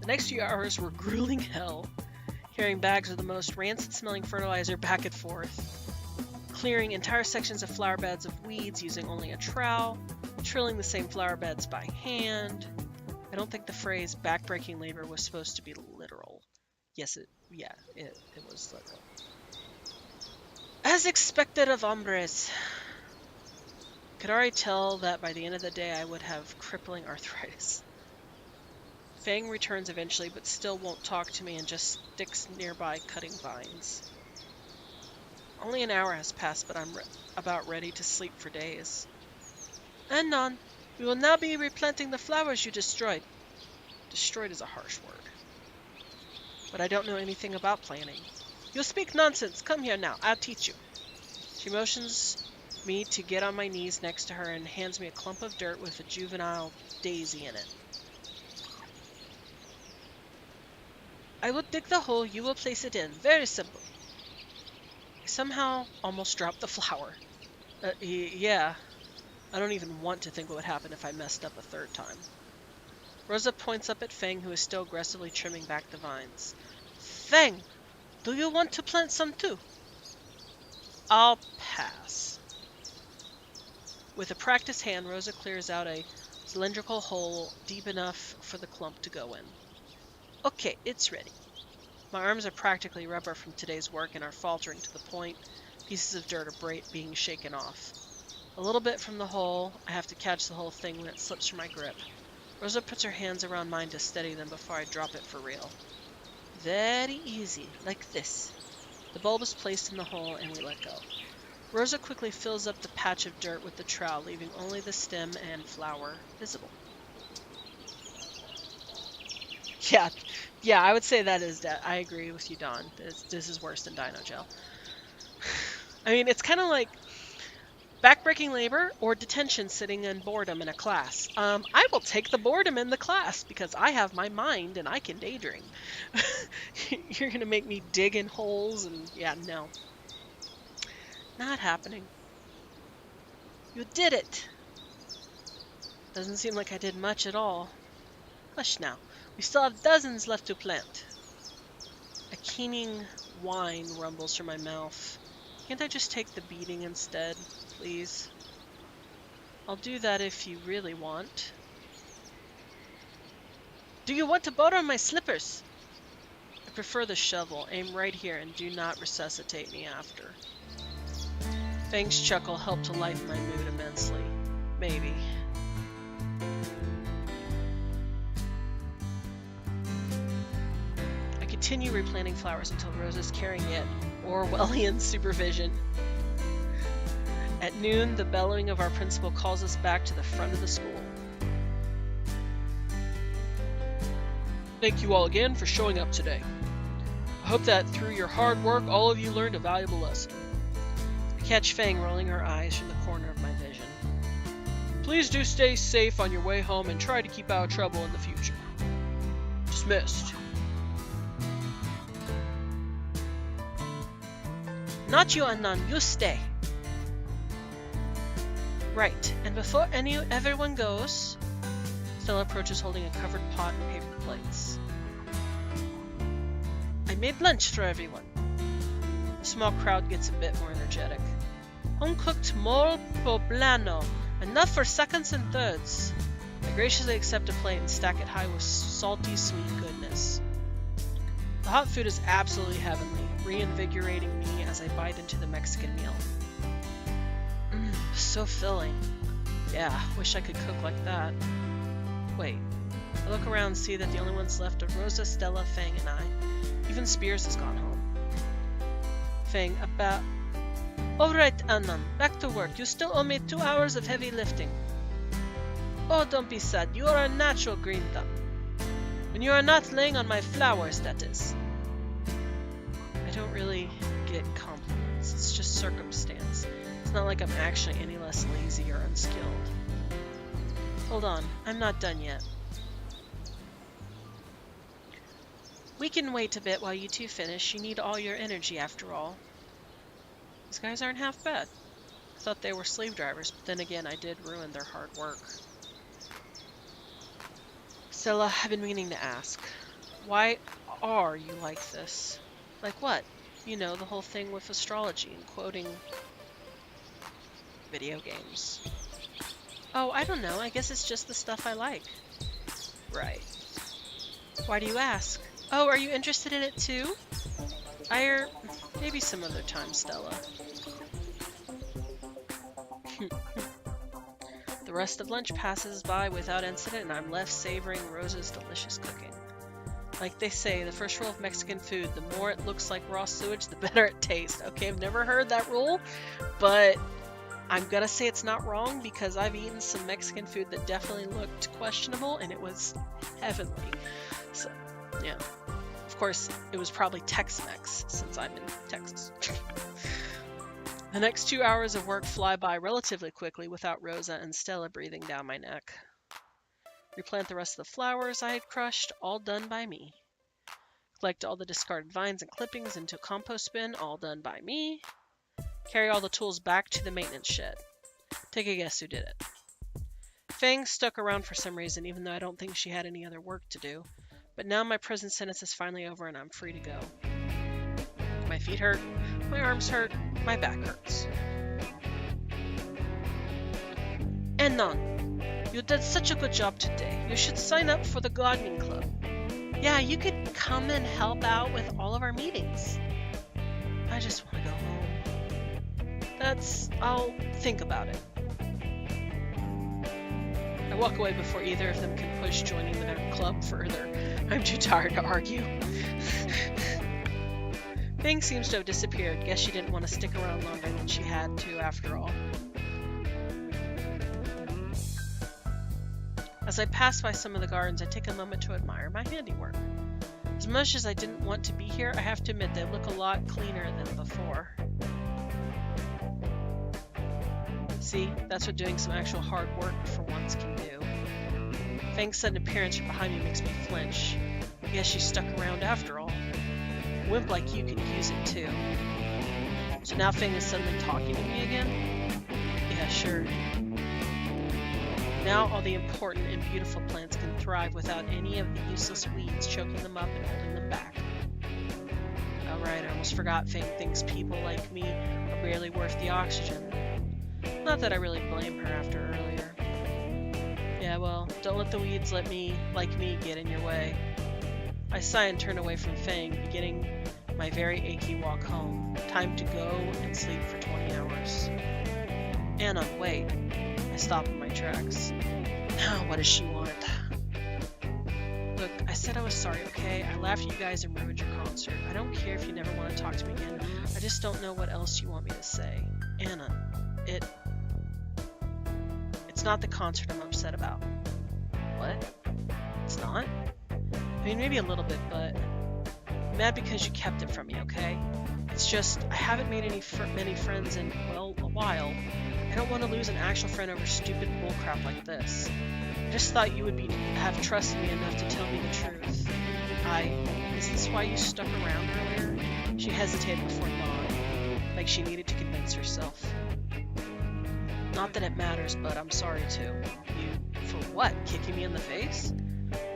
The next few hours were grueling hell, carrying bags of the most rancid-smelling fertilizer back and forth, clearing entire sections of flower beds of weeds using only a trowel, trilling the same flower beds by hand. I don't think the phrase backbreaking labor was supposed to be literal. Yes, it was literal. As expected of hombres. Could already tell that by the end of the day I would have crippling arthritis. Fang returns eventually, but still won't talk to me and just sticks nearby cutting vines. Only an hour has passed, but I'm about ready to sleep for days. Anon, we will now be replanting the flowers you destroyed. Destroyed is a harsh word. But I don't know anything about planting. You speak nonsense. Come here now. I'll teach you. She motions me to get on my knees next to her and hands me a clump of dirt with a juvenile daisy in it. I will dig the hole, you will place it in. Very simple. I somehow almost dropped the flower. Yeah. I don't even want to think what would happen if I messed up a 3rd time. Rosa points up at Fang, who is still aggressively trimming back the vines. Fang, do you want to plant some too? I'll pass. With a practiced hand, Rosa clears out a cylindrical hole deep enough for the clump to go in. Okay, it's ready. My arms are practically rubber from today's work and are faltering to the point pieces of dirt are being shaken off. A little bit from the hole, I have to catch the whole thing when it slips from my grip. Rosa puts her hands around mine to steady them before I drop it for real. very easy, like this. The bulb is placed in the hole and we let go. Rosa quickly fills up the patch of dirt with the trowel, leaving only the stem and flower visible. Yeah, I would say that is that. I agree with you, Dawn. This is worse than Dino Gel. I mean, it's kind of like backbreaking labor or detention sitting in boredom in a class. I will take the boredom in the class because I have my mind and I can daydream. You're going to make me dig in holes and yeah, no. Not happening. You did it! Doesn't seem like I did much at all. Hush now. We still have dozens left to plant. A keening whine rumbles from my mouth. Can't I just take the beating instead, please? I'll do that if you really want. Do you want to borrow my slippers? I prefer the shovel. Aim right here and do not resuscitate me after. Fang's chuckle helped to lighten my mood immensely. Maybe. I continue replanting flowers until Rosa's carrying it. Orwellian supervision. At noon, the bellowing of our principal calls us back to the front of the school. Thank you all again for showing up today. I hope that through your hard work, all of you learned a valuable lesson. I catch Fang rolling her eyes from the corner of my vision. Please do stay safe on your way home and try to keep out of trouble in the future. Dismissed. Not you, Annan. You stay. Right, and before everyone goes... Stella approaches holding a covered pot and paper plates. I made lunch for everyone. The small crowd gets a bit more energetic. Home-cooked mole poblano. Enough for seconds and thirds. I graciously accept a plate and stack it high with salty, sweet goodness. The hot food is absolutely heavenly, reinvigorating me as I bite into the Mexican meal. So filling. Yeah, wish I could cook like that. Wait. I look around and see that the only ones left are Rosa, Stella, Fang, and I. Even Spears has gone home. Fang, about... Alright, Annan, back to work. You still owe me 2 hours of heavy lifting. Oh, don't be sad. You are a natural green thumb. When you are not laying on my flowers, that is. I don't really get compliments. It's just circumstance. It's not like I'm actually any less lazy or unskilled. Hold on, I'm not done yet. We can wait a bit while you two finish. You need all your energy after all. These guys aren't half bad. I thought they were slave drivers, but then again, I did ruin their hard work. Stella, I've been meaning to ask. Why are you like this? Like what? You know, the whole thing with astrology and quoting video games. Oh, I don't know. I guess it's just the stuff I like. Right. Why do you ask? Oh, are you interested in it too? Maybe some other time, Stella. The rest of lunch passes by without incident, and I'm left savoring Rosa's delicious cooking. Like they say, the first rule of Mexican food, the more it looks like raw sewage, the better it tastes. Okay, I've never heard that rule, but I'm gonna say it's not wrong because I've eaten some Mexican food that definitely looked questionable, and it was heavenly. So, yeah. Of course, it was probably Tex-Mex, since I'm in Texas. The next 2 hours of work fly by relatively quickly without Rosa and Stella breathing down my neck. Replant the rest of the flowers I had crushed, all done by me. Collect all the discarded vines and clippings into a compost bin, all done by me. Carry all the tools back to the maintenance shed. Take a guess who did it. Fang stuck around for some reason, even though I don't think she had any other work to do. But now my prison sentence is finally over and I'm free to go. My feet hurt, my arms hurt, my back hurts. Annan, you did such a good job today. You should sign up for the gardening club. Yeah, you could come and help out with all of our meetings. I just want to go home. I'll think about it. I walk away before either of them can push joining the club further. I'm too tired to argue. Fang seems to have disappeared. Guess she didn't want to stick around longer than she had to, after all. As I pass by some of the gardens, I take a moment to admire my handiwork. As much as I didn't want to be here, I have to admit they look a lot cleaner than before. See, that's what doing some actual hard work for once can do. Fang's sudden appearance from behind me makes me flinch. I guess she stuck around after all. A wimp like you could use it too. So now Fang is suddenly talking to me again? Yeah, sure. Now all the important and beautiful plants can thrive without any of the useless weeds choking them up and holding them back. Alright, I almost forgot Fang thinks people like me are barely worth the oxygen. Not that I really blame her after earlier. Yeah, well, don't let the weeds like me get in your way. I sigh and turn away from Fang, beginning my very achy walk home. Time to go and sleep for 20 hours. Anna, wait. I stop in my tracks. Now, what does she want? Look, I said I was sorry, okay? I laughed at you guys and ruined your concert. I don't care if you never want to talk to me again. I just don't know what else you want me to say. Anna, it's not the concert I'm upset about. What? It's not? I mean, maybe a little bit, but I'm mad because you kept it from me, okay? It's just, I haven't made many friends in, well, a while. I don't want to lose an actual friend over stupid bullcrap like this. I just thought you would have trusted me enough to tell me the truth. Is this why you stuck around earlier? She hesitated before nodding, like she needed to convince herself. Not that it matters, but I'm sorry too. For what? Kicking me in the face?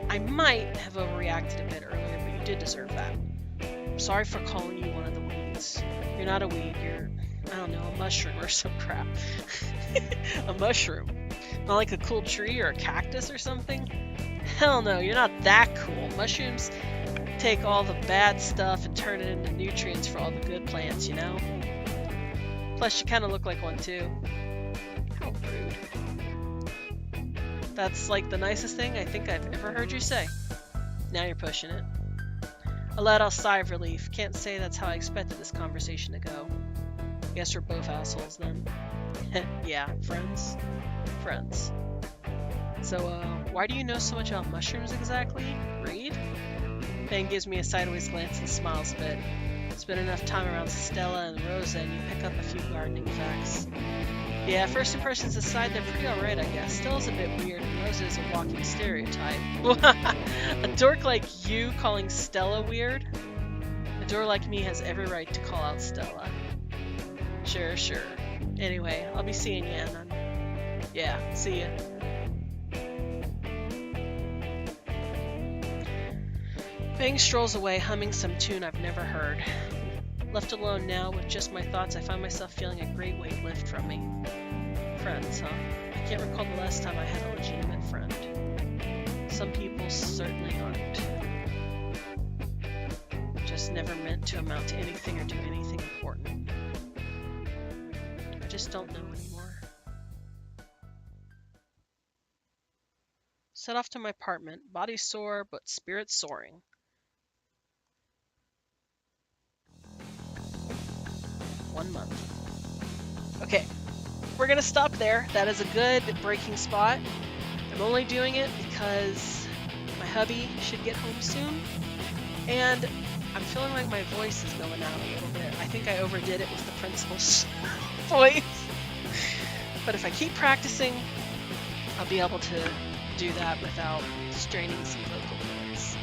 I might have overreacted a bit earlier, but you did deserve that. I'm sorry for calling you one of the weeds. You're not a weed, you're, I don't know, a mushroom or some crap. A mushroom? Not like a cool tree or a cactus or something? Hell no, you're not that cool. Mushrooms take all the bad stuff and turn it into nutrients for all the good plants, you know? Plus, you kind of look like one too. How rude. That's like the nicest thing I think I've ever heard you say. Now you're pushing it. I let out a sigh of relief. Can't say that's how I expected this conversation to go. Guess we're both assholes then. Yeah, friends. Friends. So, why do you know so much about mushrooms exactly? Read? Fang gives me a sideways glance and smiles a bit. Spend enough time around Stella and Rosa and you pick up a few gardening facts. Yeah, first impressions aside, they're pretty alright, I guess. Stella's a bit weird, and Rosa is a walking stereotype. A dork like you calling Stella weird? A dork like me has every right to call out Stella. Sure. Anyway, I'll be seeing you, Anna. Yeah, see ya. Fang strolls away, humming some tune I've never heard. Left alone now, with just my thoughts, I find myself feeling a great weight lift from me. Friends, huh? I can't recall the last time I had a legitimate friend. Some people certainly aren't. Just never meant to amount to anything or do anything important. I just don't know anymore. Set off to my apartment, body sore, but spirit soaring. One month. Okay, we're gonna stop there. That is a good breaking spot. I'm only doing it because my hubby should get home soon, and I'm feeling like my voice is going out a little bit. I think I overdid it with the principal's voice, but if I keep practicing, I'll be able to do that without straining some vocal cords.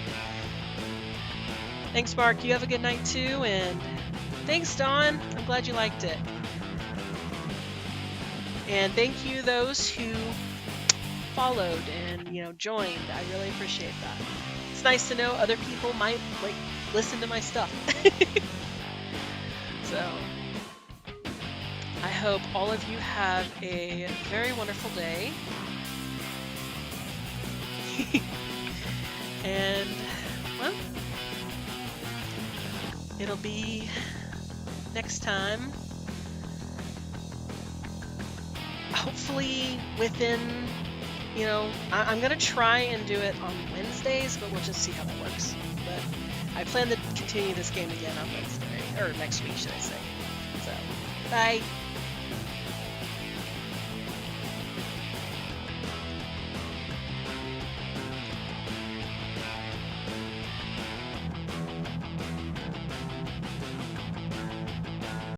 Thanks, Mark. You have a good night too, and thanks, Dawn. I'm glad you liked it. And thank you those who followed and, joined. I really appreciate that. It's nice to know other people might listen to my stuff. So I hope all of you have a very wonderful day. And, well, it'll be next time. Hopefully within, you know, I'm gonna try and do it on Wednesdays, but we'll just see how that works. But I plan to continue this game again on Wednesday, or next week, should I say. So, bye.